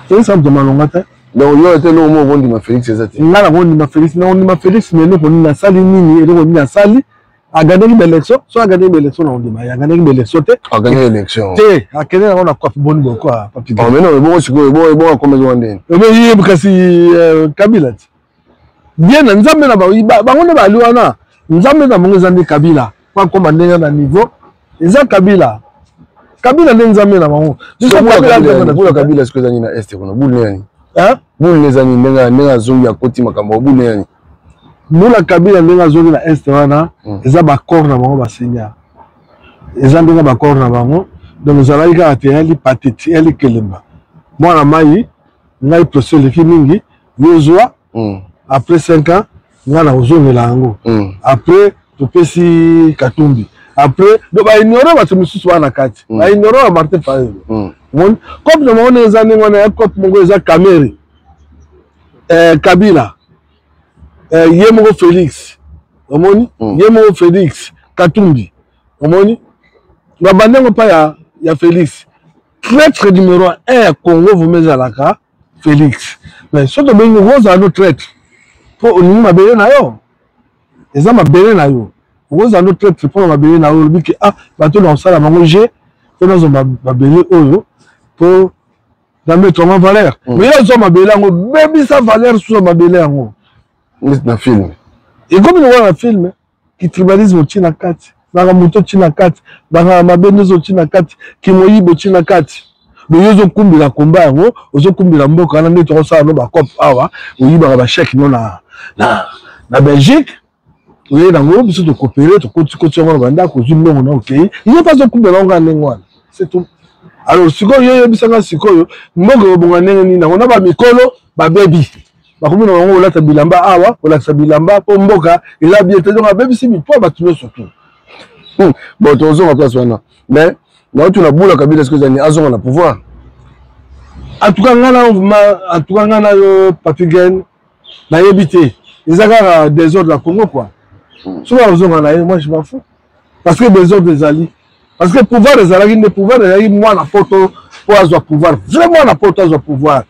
Félix Amdamalonga donc yo était le mot de Félix exact ngala ngondi ma Félix na ngondi ma Félix mais no koni na sali nini ele koni na sali a gagné l'élection soit a gagné l'élection na ondima ya gagné l'élection te a gagné l'élection te a kene na ona kwa boni boko papi oh mais non bon siko bon comme Rwandais mais yi bukasi Kabila bien na nzambe na ba ngone ba liwana nzambe na mongo zandi Kabila kwa komba ndenga na niveau eza Kabila ne nzambe na bango juste Kabila ce que zani na est kuna boule yani boule les amis ndenga zongi ya koti makambo boule yani Mula Kabila ndenga zongi na est wana eza ba corps na bango ba senya eza ndenga ba corps na bango donc zalaki ka ateli pateti eli kelemba mwana mai ngai procès le mingi yozwa après 5 ans ngana ozongela yango après topesi Katumbi après do ba ignore ba tumususu wana kati ba ignore Martin Fayulu comme le monde eza ndenga na cop mongo eza Kameri Kabila Yemoko Félix omoni Yemoko Félix Katumbi omoni ba bandengo pa ya Félix traître numéro 1 ya Congo vumezalaka Félix mais soto bengo roza no traître pour oningi mabele na yo eza mabele na yo roza no traître pour mabele na yo biki ah bato na osala bango je to nazo mabele oyo pour na mettre en valeur mais yo zo mabele ngo bebi sa valeur sur mabele ngo na film et comme nous voit un film qui tribalisme china kati na moto china kati ba mabende zo china kati ki moyibo china kati boyozo kumbila komba yango ozo kumbila mboka na ndeto osala no ba cop awa oyiba ba chèque no na Belgique oye na ngo biso to coopérer to koti ngo banda ko zumbo na OK il pas zo kumbela ngo ngwana c'est tout alors siko yo bisanga siko yo mbogo bonga nene na ngona ba mikolo ba baby bakomina bango olata bilamba awa olakisa bilamba po mboka ela bien te donc baby si mpo batuno surtout bon tozonga place wana mais na tu na bula Kabila ce que zani azonga na pouvoir en tout cas ngana yo Papi Gen na yebité ezaka désordre la Congo quoi souvent ozonga na moi je m'en fous parce que désordre des alliés parce que pouvoir des alliés ne pouvoir des moi na photo pour avoir pouvoir vraiment na photo avoir pouvoir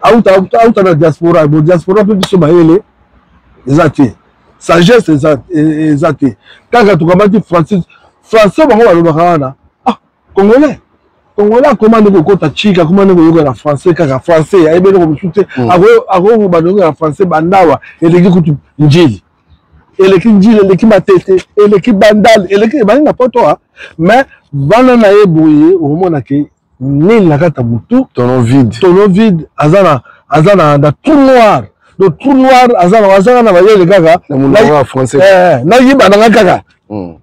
auta na diaspora bo diaspora pe biso bayele ezate sagesse ezate kaka tukamati français bango balobaka wana ah congolais commande ko kota chika commande ko yoka na français kaka français ayebele ko musute ako badongo na français bandawa eleki kutu njili eleki matete eleki bandal eleki bani na poto mais bana na yeboye omona ke nil na kata mutu tono vide azana da trou noir le trou noir azana na bayele kaka na français na yiba na kaka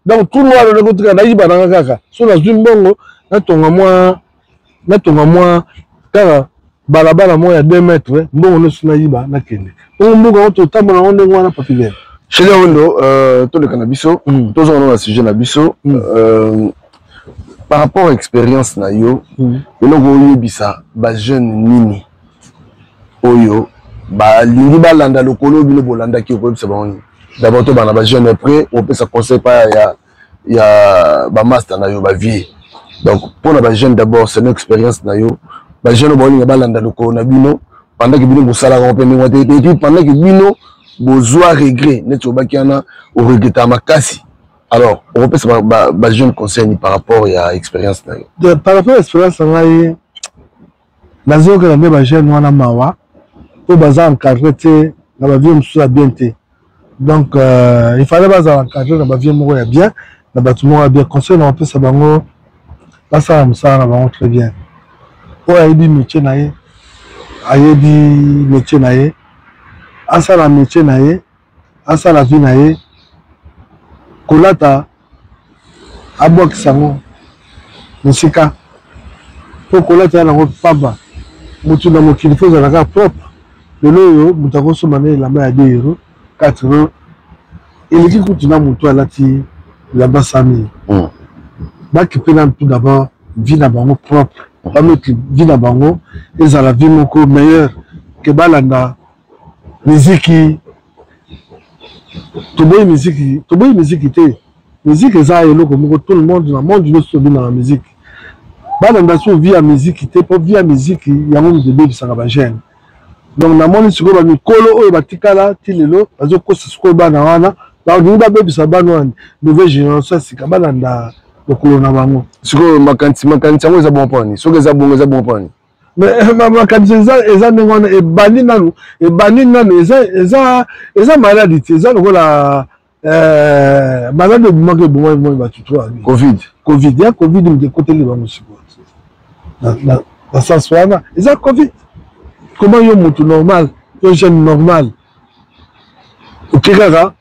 donc trou noir le kotika na yiba na kaka so na zimbongo na tonga mwa kaka balabala moya 2 mètres mbongo no sina yiba na kende mbongo oto tambola onde ngwana Papi Gen chez Ondo to le canabiso tous on a sujet na biso par rapport à l'expérience na yo eloko oyebisa ba jeune nini oyo ba lingi balanda lokolo bino bolanda ki ko bisa bango d'abord to bana ba jeune après on peut ça conseil pas il y a ba master na yo ba vie donc pour na ba jeune d'abord c'est une expérience na yo ba jeune ba linga balanda loko na bino pendant que bino bosala ko pe ngwa te puis pendant que bino bozwa regret neto bakiana au regretta makasi. Alors on peut ça ba jeune conseil par rapport à expérience na yo par rapport à expérience na yo nazo que na ba jeune wana mawa pour bazar encadré te na ba vie msusa bien te. Donc il fallait bazar encadré na ba vie moko ya bien na ba tout moko bien conseil na on peut ça bango ça na bango très bien. O ayebi métier na ye ayebi métier na ye asala métier na ye asala vie na ye kolata abokisa ngo musika po kolata na ngo pamba mutu na mokili fo zalaka propre lelo yo mutu akosomba na elamba ya 2 euros 4 euros eleki kutu na mutu alati elamba 100 000 bakipe na tout d'abord vie na bango propre bamettre vie na bango ezala vie moko meilleure que balanda miziki toboyi miziki te miziki eza eloko moko tout le monde na monde nyonso tobi na miziki balanda so vie ya miziki te po vie ya miziki yango moto ebebisaka bajeune donc namoni sikoyo bamikolo oyo batikala ti lelo bazokosa sikoyo bana wana balingi babebisa bana wana nouvelle génération sika balanda lokolo na bango sikoyo makanisi yango eza bon poni soki eza bon poni mais makanisi eza ndenge wana ebandi nanu eza maladi te eza lokola maladi ebumaka ebumaki batutu abi covid ya covid moto ekoteli bango sikoyo na sens wana eza covid comment yo moto normal yo jeune normal okekaka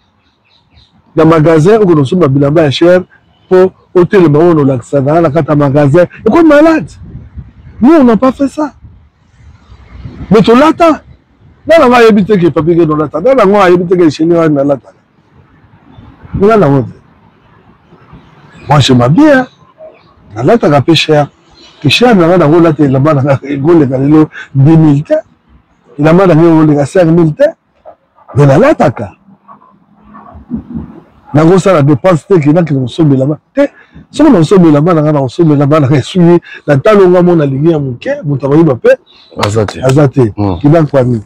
na magasin okonosomba bilamba ya cher po otelema oyo olakisaka na kati ya magasin eko malade. Nous on n'a pas fait ça mais tolata nana nga yebi te ke papier ke nolata nana nga yebi te ke chéni wana nalata nga na wote moi je m'habille nalata ka pe cher que cher na nga ngolata elamba na ngoleka lelo 2000 te elamba na ngoleka 5000 te mais nalata ka nango sala dépense te ke na ke kosombela te soki na kosombela bana nga na kosombela bana nga esui na ntalonga mo na lingi ya moke moto akoyiba mpe aza te kidakwami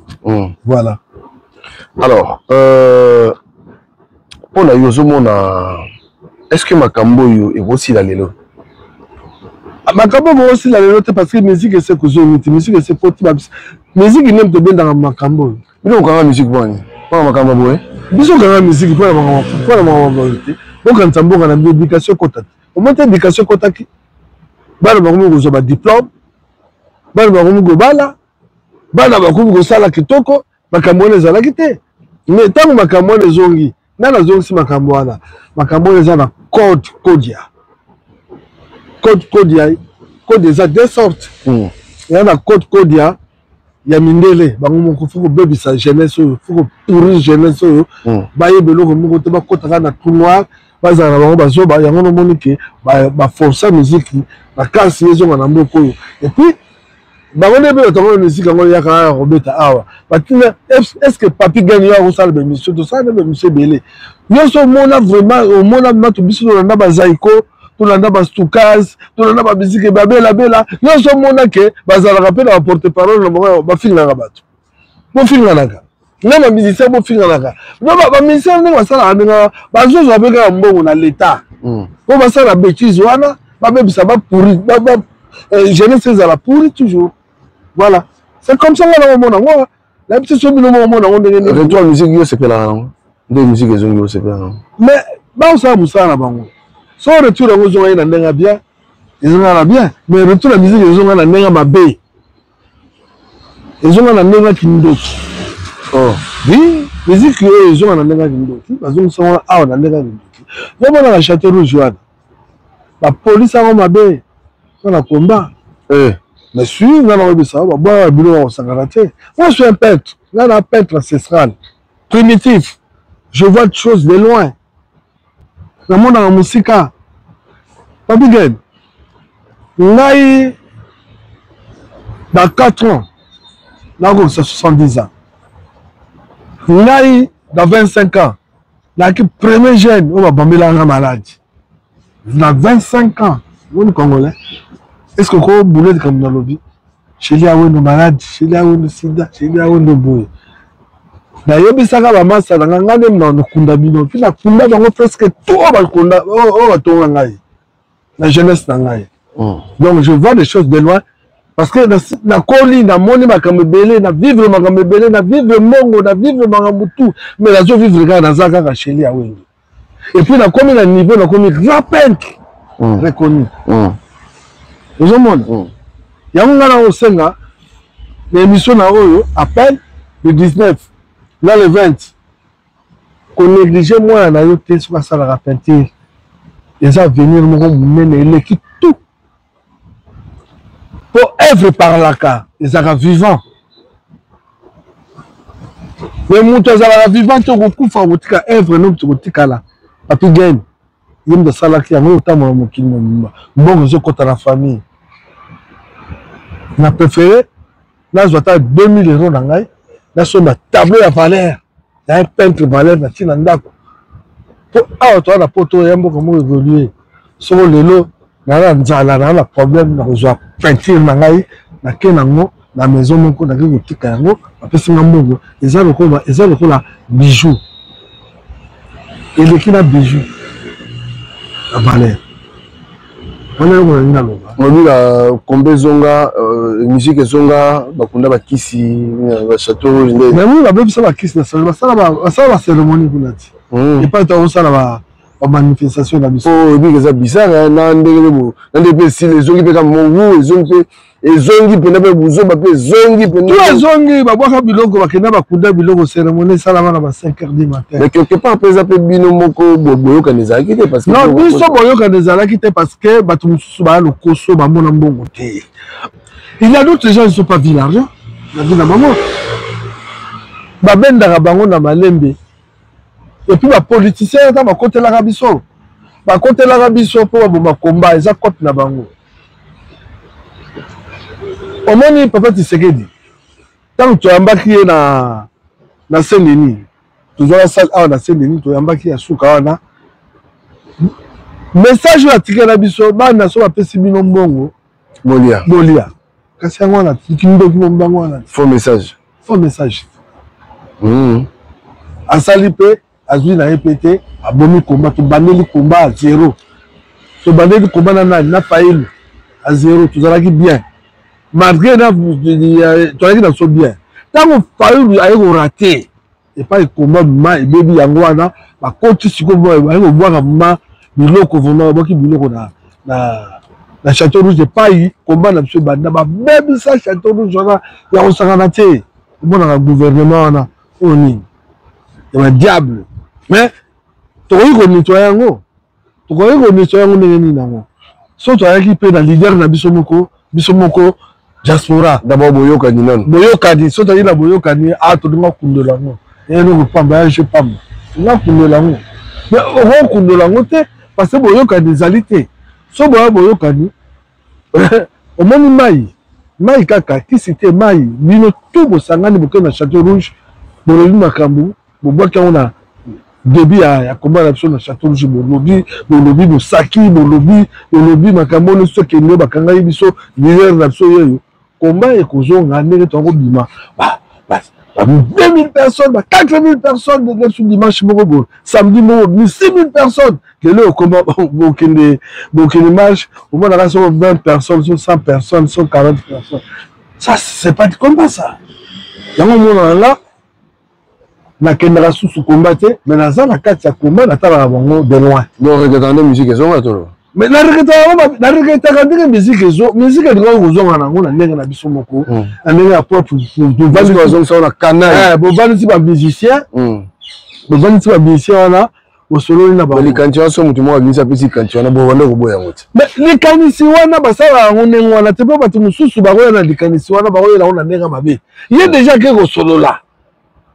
voilà. Alors mpona yo ozomona est-ce que makambo oyo ekosila lelo makambo bokosila lelo te parce que musique ese kozongi te musique ese poti babisa musique neme tobendaka makambo oyo bino okanga musique mponi mpona makambo boye biso okanga musique mpona makambo te bokanisa mboka na éducation ekota te omonte éducation ekotaki bana bakomi kozwa badiplôme bana bakomi kobala bana bakomi kosala kitoko makambo wana ezalaki te mais ntango makambo wana ezongi nani azongisi makambo wana makambo wana eza na code eza deux sortes eza na code ya mindele bango moko fo kobebisa jeunesse oyo fo kopourrir jeunesse oyo bayeba eloko moko te bakotaka na trou noir bazala na bango bazoba yango nomoni ke baforsa musiki makasi ezonga na mboka oyo epuis bango nde mpe batongo musiki yango yaka ya kobeta awa batina est ce que papi gani yo akosala bemission tosala nde bemission ebele nyonso omona vraiment omona mato biso tolanda bazaiko tolanda bastukaz tolanda bamiziki babelabela nyonso omona ke bazalaka mpe na baporte parole na bango bafinganaka bato bofinganaka na bamisicien bofinganaka bamisicien ndenge basalaka ndenge bazozwa mpe kaka mbongo na leta po basala bétise wana babebisa bapourri jeunesse ezala pourri toujours voilà c'est comme ça nga nakomona ngo nayebi te so bino mokomona ngo ndenge retour musique yo sepelaka nango nde musique ezongi yo sepelaka nango mais baosala mosala na bango so retour yango ezonga ye na ndenge ya bien ezonga na bien mais retour ya musique ezonga na ndenge ya mabe ezonga na ndenge ya kindoki oui musique oyo ezonga na ndenge ya kindoki bazongisa ngo awa na ndenge ya kindoki yomona na château rouge wana bapolisi yango mabe na combat mais si nga na oyebisa babwaka biloko bakosangaka te moi je suis un peintre nga na peintre ancestral primitif je vois de choses de loin namonaka mosika papigen ngai dans 4 ans nakokisa 70 ans ngai dans 25 ans Là, premier jeune, on va bomber la maladie. Il a 25 ans. Vous êtes Congolais. Est-ce que vous boulez comme dans le lobby? Chez les Aouens malades, chez les Aouens sida, chez les Aouens boué. D'ailleurs, il y a des masses dans le Kundabino. Puis la Kunda, presque tout le Kunda, la jeunesse d'Angaï. Donc, je vois des choses de loin. Parce que la colline, la monnaie, ma camébélé, la vivre ma camébélé, la vivre mongo, la vivre ma moutou. Mais la vie vivre dans Zaka, chez les Aouens. Et puis, la commune à niveau, la commune grand peintre reconnu. Vous avez il y a un gars au Sénat, l'émission à peine le 19, là le 20. Qu'on négligeait moi, on a eu sur la salle à peinture. Et ça venir me mener l'équipe tout. Pour œuvre par la cas, ils sont vivants. Mais mon toit est vivant, tu as beaucoup fait œuvre, non, tu as là. Papi gagne. Il y a des salariés qui ont autant de qui bon, je compte à la famille. Na préféré, là je dois 2000 € dans l'ail, là sur ma tableau à valeur, il y a un peintre valeur na Tinandako. Pour toi la poto et un peu comment évoluer. Sur le lot, na la problème na rejoindre peinture na l'ail, na kenango, la maison mon ko na ko tika yango, après c'est ngambo, ils ont le la bijou. Et le qui na bijou. La valeur. On a combien zonga musique zonga bakunda bakisi ba château rouge mais nous la même ça la kiss na ça la cérémonie pour nati et pas tant ça la manifestation la mission oh bi que ça bizarre na ndenge bo na ndenge si les zongi pe comme mongo et zongi pe na pe buzo ba pe zongi pe na zongi ba boka biloko bakenda bakunda biloko cérémonie ça la na ba 5h du matin mais quelque part après ça pe bino moko boyo kaneza kité parce que non biso boyo kaneza kité parce que batu mususu ba lo koso ba mona mbongo te il y a d'autres gens qui sont pas villageois na dit na maman ba benda bango na malembe et puis les politiciens sont à côté de la Rabiso. À côté de la Rabiso pour le combat, ils sont à côté de la Bango. Au moins, papa Tshisekedi, tant que tu as embarqué dans Saint-Denis, tu as dans Saint-Denis, tu as embarqué à Soukawana. Message à Tika Rabiso, bah, on a soit appelé Sibino Mbongo. Molia. Qu'est-ce qu'on a? Faux message. Faux message. À Salipé. Azui na répété, a bomi combat, tu bandeli combat à 0. Tu bandeli combat na failli à 0, tu as dit bien. Malgré tu as dit dans bien. Tant que failli a été raté, et pas le combat ma et baby yangwana, ma coach si comme moi, on voit ma biloko vraiment moi qui biloko na château rouge de Paris, combat na monsieur banda, même ça château rouge là, il y a on s'arrête. Bon dans le gouvernement na on est. Il y a un diable. Mais tu as nettoyer yango. Tu as nettoyer yango ndenge nango. So tu as équipé dans leader na bisomoko diaspora d'abord boyoka ni non. Boyoka di so tu as la boyoka ni a to dinga kundola ngo. Et nous pamba je pamba. Nga kundola ngo. Mais on kundola ngo te parce que boyoka des alités. So boyoka ni au moins mai kaka qui c'était mai bino tout bo sangani boke na château rouge bo le makambu bo boka on a début à combat la personne à château rouge lobby bosaki lobby makambo no so kende bakanga biso leader na so yo combat et kozonga ndenge tongo bima ba 2000 personnes 4000 personnes de ce dimanche moko samedi moko 6000 personnes que le combat bokende marche au moins là sont 20 personnes 100 personnes 140 personnes ça c'est pas comme ça yango mona là na kendra sous combattre mais na za na kati ya combat na tala bango de loin donc regardez musique zonga to mais na regata quand dire musique ngo zonga na ngo na ndenge na biso moko na ndenge ya propre pour basi ko zonga sur la canal bon bani ba musicien bon bani ba musicien na au solo na ba les cantions sont mutumo wa binisa pesi cantion na bo wanda ko boya ngote mais les kanisi wana basala ngo ndenge wana te ba tu mususu ba ko na les kanisi wana ba ko na ndenge mabe il est déjà que au solo là.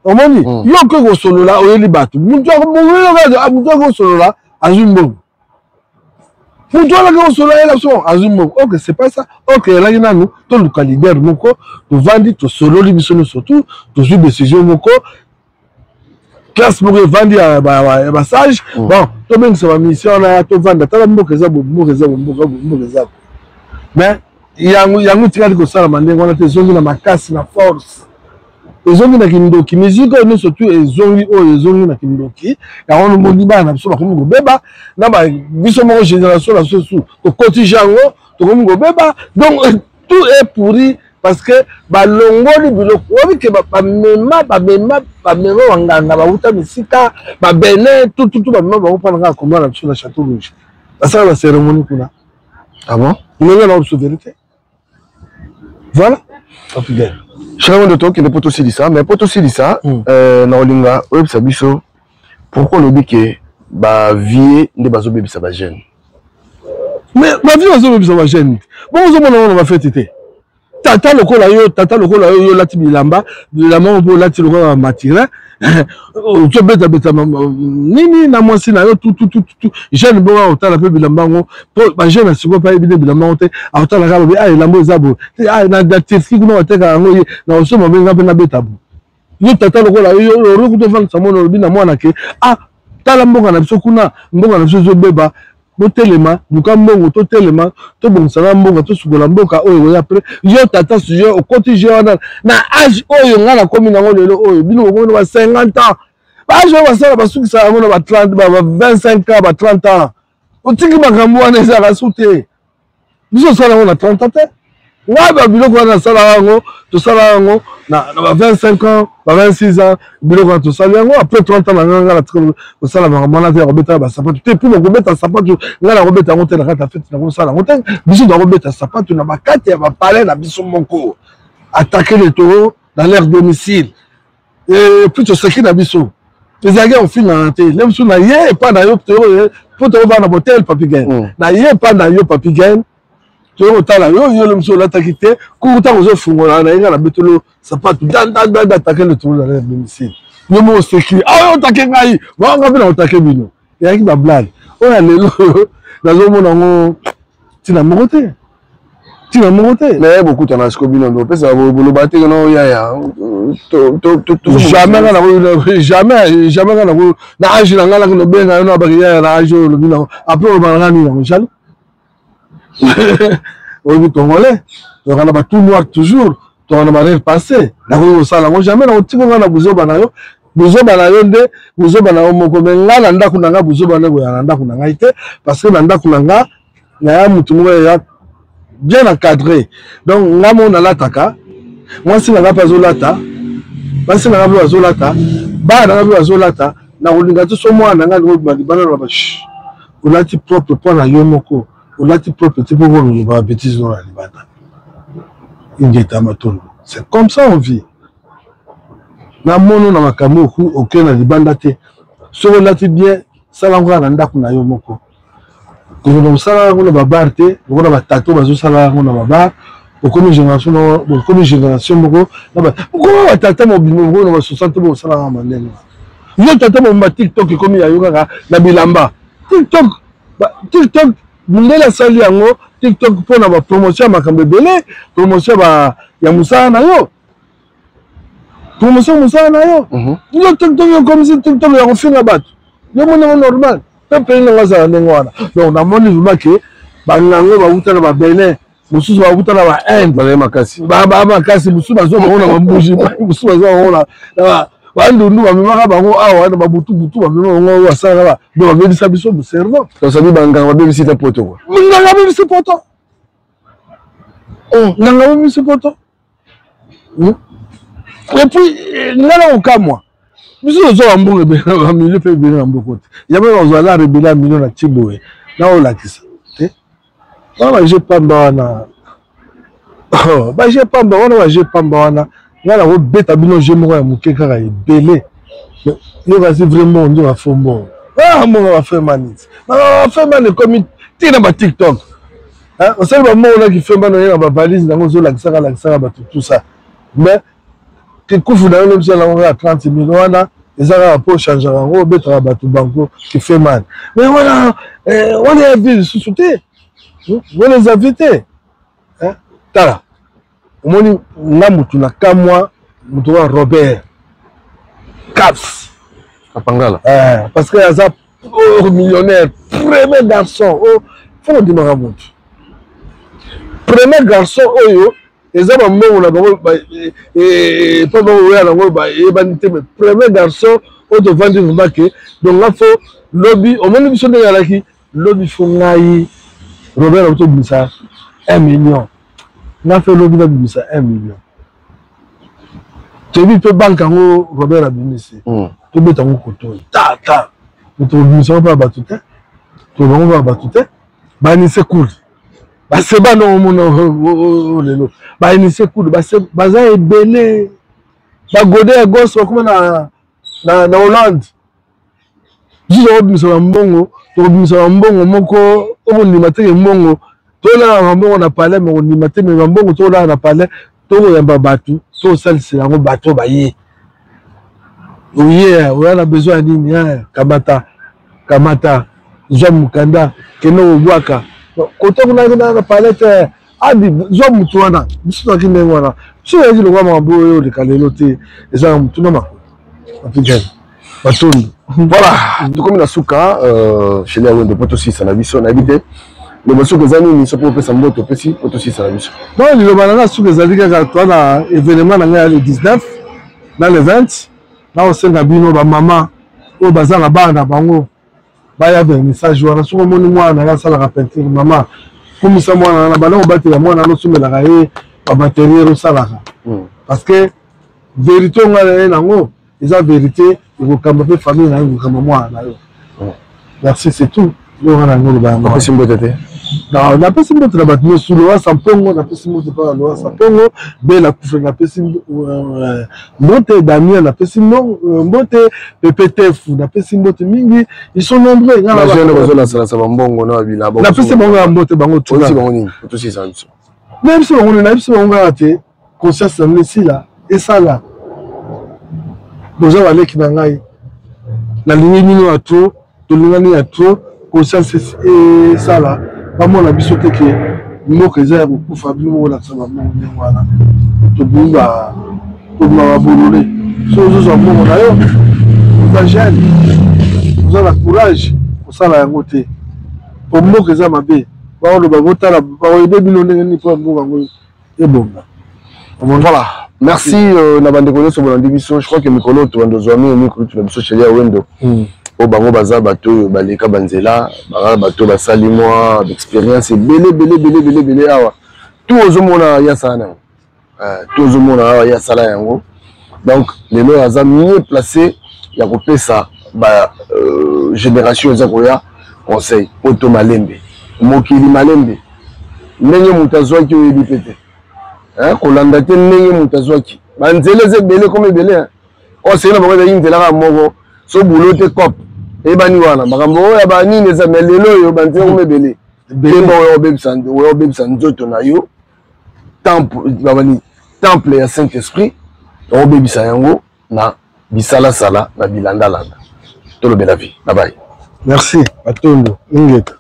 On m'a dit, il y a que solo là, on est battu. Mutuo solo là, azumbo. Mutuo là solo là, azumbo. Ok, c'est pas ça. Ok, là il y a nous, tout le leader moko, tu vendis, tu solo libisono surtout, tu joues décision moko. classe moko evandi ya basage bon tobengisa bamission na tovanda tala mboka eza mboka mais yango tikali kosalama ndenge wana te ezongi na makasi na force ezongi na kindoki musique oyo nyonso tu ezongi na kindoki yango nomoni bana na biso bakomi kobeba na biso moko génération na sosu tokotija yango tokomi kobeba donc tout est pourri parce que balongoli biloko obi ke bamema wanganga bauta misika babene tout bamema bakopana kaka komba na biso na château rouge basala ba cérémonie kuna ah bon ndenge na biso vérité voilà Chacun de toi qui n'est pas aussi dit ça, mais pas aussi dit ça. Na olinga web sabiso. Pourquoi le dit que ba vie ne bazo bébé ça va jeune. Mais ma vie bazo bébé ça va jeune. Bon on va faire tété. Tata lokola yo lati bilamba on peut lati lokola matira. Tu beta nini na mwasi na yo tout jeune bon otala pe bilamba ngo ba jeune asiko pa ebile bilamba ngote otala ka ba lambo ezabo na tirski kuna oteka ngo na osoma benga pe na beta bu yo tata lokola yo rokuto vanga samono bina mwana ke tala mbonga na biso kuna mbonga na biso zo beba botelema luka mbongo to telema to bonsana mbongo to sukola mboka oyo après yo tata sujet au quotidien na âge oyo ngana komi nango lelo oyo bino ko ba 50 ans ba âge ba sala ba sukisa ngo ba 30 ba 25 ans ba 30 ans otiki makambo wana eza la sute biso sala ngo na 30 ans te ngaba biloko wana sala ngo to sala ngo na ba 25 ans ba 26 ans biloko to sala ngo après 30 ans ngana to sala makambo na te robeta ba sapato te pour robeta sapato ngana robeta ngo te na kata fete na ko sala ngo te biso na robeta sapato na bakati ya ba palais na biso moko attaquer les taureaux dans leur domicile et puis to seki na biso les agents ont fini en té même sous na yé pas na yo pour te va na hôtel Papigain na yé pas na yo Papigain tu es au talent, yo le monsieur l'attaque te, kuta ozo fungola na inga na betolo sapato d'attaquer le tour dans le domicile. Yo mo seki, yo attaquer ngai, wa nga bina attaquer bino. Ya ki ba blague. Oya lelo nazo mona ngo tina mokote. Mais beaucoup t'en as ce bino no pesa bolo baté no ya. Jamais na âge na ngala ko benga no ba ya na âge lo bino. Après on va ngani na jalo. Au Congolais, on a tout noir toujours, on a rien passé. Jamais on tire on a besoin banayo, nde, besoin banayo moko benga nanda kunanga besoin banayo nanda kunanga ite parce que nanda kunanga na mutu ya bien encadré. Donc ngamo na lataka, moi si nanga pas zolata, basi nanga pas zolata, ba nanga pas zolata, na olinga to so mwana nanga ngo bana ba sh. Olati propre point na yo moko. C'est comme ça on vit. Na mono na makambo aucun na libanda te. So lati bien sala ngo na ndako na yo moko. Ko no sala ngo na babar te, ngo na batato bazo sala ngo na babar. Comme génération moko na ba. Ko batata mo bimo ngo na 60 mo sala ngo mandenge. Yo tata mo ba TikTok comme ya yo na bilamba. TikTok Mundela sali yango TikTok pour na ba promotion makambe belé promotion ba ya musala na yo promotion musala na yo yo TikTok yo comme si TikTok ya kofinga bato yo mona normal pepe na ngasa na ngwana donc na moni vuma ke ba ngango ba utana ba Benin mususu ba utana ba Inde ba makasi mususu bazo ba ona mambuji mususu bazo ona na bandundu bamemaka bango awa na babutu bamema bango wasala ba do babelisa biso mu cerveau to sabi banganga babelisi ta poto quoi nganga babelisi poto nganga babelisi poto et puis ngala okamwa biso zo ambonge be na milieu pe be na mboko te yaba bazala rebela million na Tiboe na olakisa te na je pamba na ba je pamba wana ba je pamba wana ngala ko beta bino je moko ya muke kaka ebele yo kasi vraiment on va fombo mon va faire manit va faire manit comme tina ba TikTok hein on sait ba mo na ki fait manit na ba valise na zo la kisaka ba tout ça mais que kufu na yo msala ngo 30 millions wana ezaka pour changer ngo beta ba tout banco qui fait mal mais voilà on est vu sous-souté on les invités hein tala omoni nga mutu na kamwa mutu wa Robert Caps Apangala. Parce que Aza millionnaire, premier garçon, faut dire Maramout. Premier garçon, les hommes ont et pas premier garçon, on doit vendre une baquet. Donc là, il faut lobby, au moins, il y a lobby, faut Robert Auto Bissa 1 million. On a fait lobby de Bissa 1 million. Tu as vu, tu banque en Robert Abimisi. Tu mets ton couteau. Ta. Tu ne pas battu. Tu ne vas pas battu. Bah, c'est cool. Bah, c'est pas non, mon bah, c'est cool. Bah, c'est belé. Bah, Godé à gauche, comme na Hollande. Je suis sur un bongo. Tu es sur un bongo. Moko, on y maté un bongo. Tu là, un bongo, on a parlé, mais on y maté, mais un bongo, tu là, on a parlé. Tu es un bateau. Tu es c'est un bateau. Bah, oui, on a besoin de Kamata, Jean Mukanda, Keno Waka. Quand on a parlé, Adi, Jean Mutouana, Bissou qui n'est pas. Si on a dit le roi Mambo, le Kaleloté, les gens, tout le monde. Voilà, comme la souka, chez les Awendo, Potosi, ça n'a vu on a habité. Le monsieur que Zani, il se peut faire moto, Potosi, ça n'a vu. Non, le banana sous les alliés, quand on a événement dans le 19, dans le 20, là, on s'est gabino, maman, au bazar la bande, bango. Baya ben message wana soko moni mwana ya sala ka peinture mama kumisa mwana na bana obati ya mwana no sumela ka e ba batterie ro sala parce que vérité ngala na ngo eza vérité ko kamba pe famille na ngo kamba mwana yo merci c'est tout lo ngana ngo ba ma pesimbo tete non la pesimbo tra bat no sulu wa sampongo na pesimbo pa lo sampongo be la kufre na pesimbo monte Damien na pesimbo monte PPTF na pesimbo mingi ils sont nombreux na jeune bazo la sala mbongo na bila na pesimbo nga monte bango tout aussi bango ni aussi ça même si on a si on va te conscience na ici là et ça là boza wale kinangai na ligne mino à trop to lingani à trop conscience et ça là vraiment la biso te que moko eza ko fabio wala sama mo ngwana to bunga to ma bolole so zo mo na yo ba jeune vous avez courage pour ça la ngote pour moko eza mabe ba lo ba botala ba oyebe bino ndenge ni pour moko ngo e bomba. Voilà, merci na bande kono so bolandi biso. Je crois que mikolo to bando zoami ni ko tu na biso chez ya Wendo. O bango baza bato baleka banzela ba bato basali moi d'expérience belé awa tout ozomona ya sana tout ozomona awa ya sala yango donc les lois aza mieux placé ya kopesa ba génération za koya conseil poto malembe mokili malembe ndenge mutazwaki oyebi pete kolanda te ndenge mutazwaki banzela ze belé comme belé o c'est na bango ya nzela ka moko so boulot te cop et bani wana makambo ya bani neza melelo yo banze omebele bembo yo bebisa nzoto na yo temple ya Saint-Esprit o bebisa yango na bisala sala na bilanda landa tolo bela vie bye bye merci atondo ingeta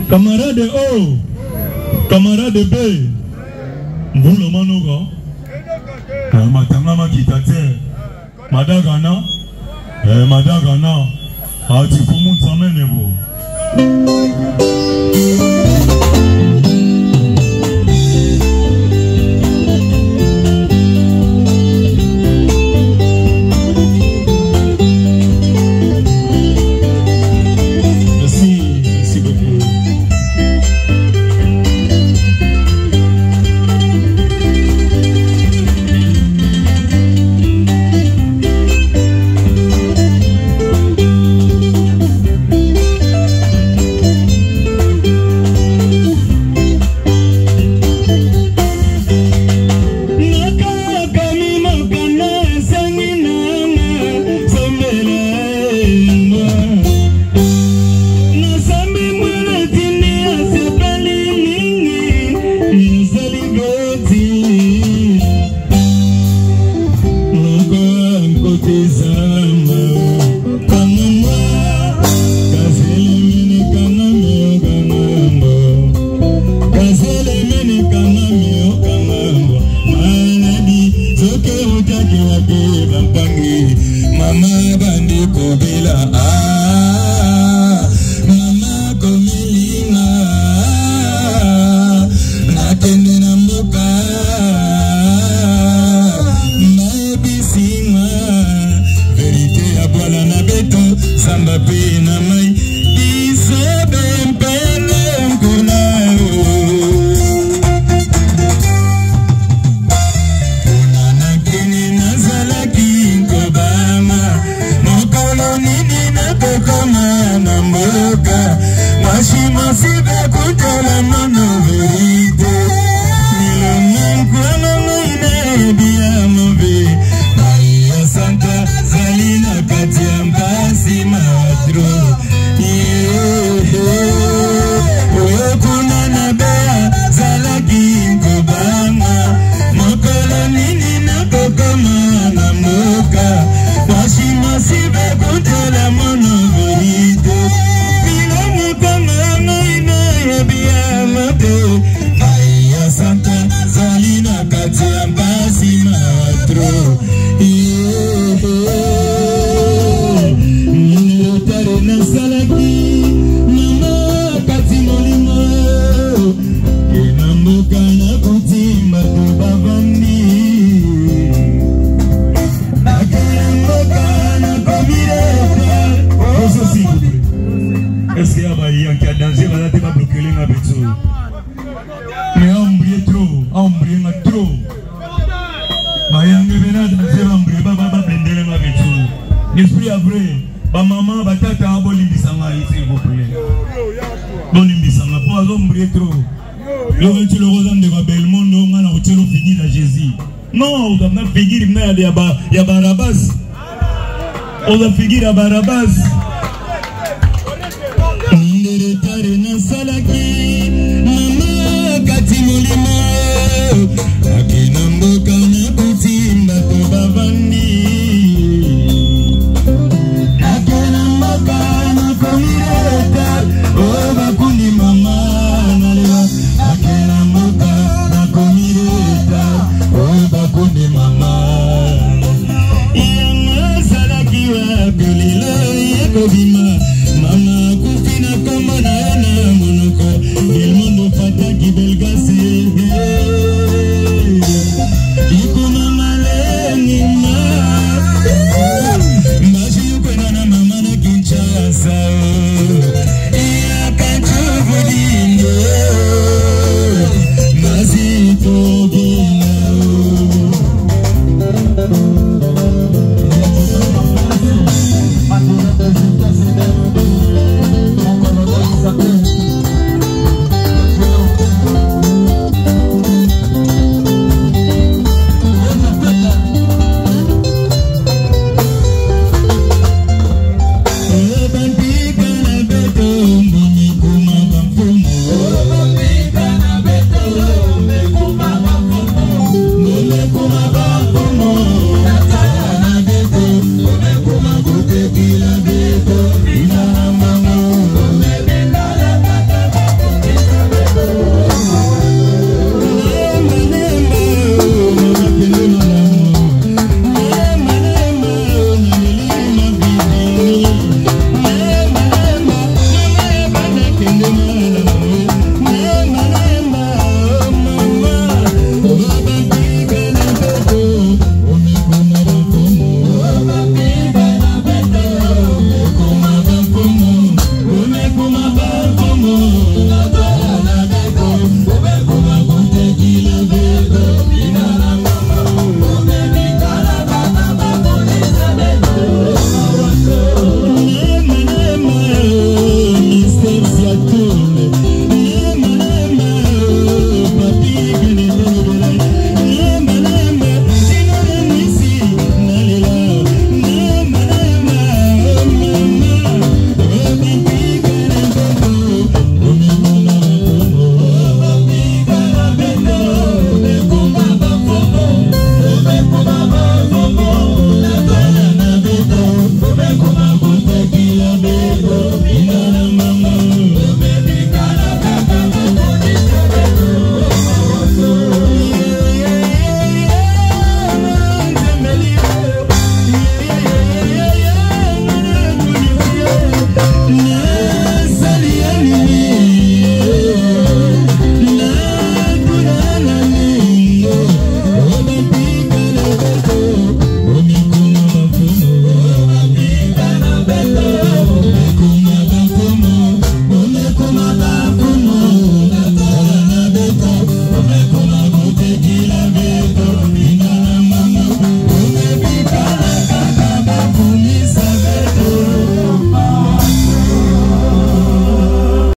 camarade O, camarade B, Mboulo Manoga, Matanga Makitate, Madagana, Atifumu Tamenebo. Ya Barabas. On a figure à Barabas.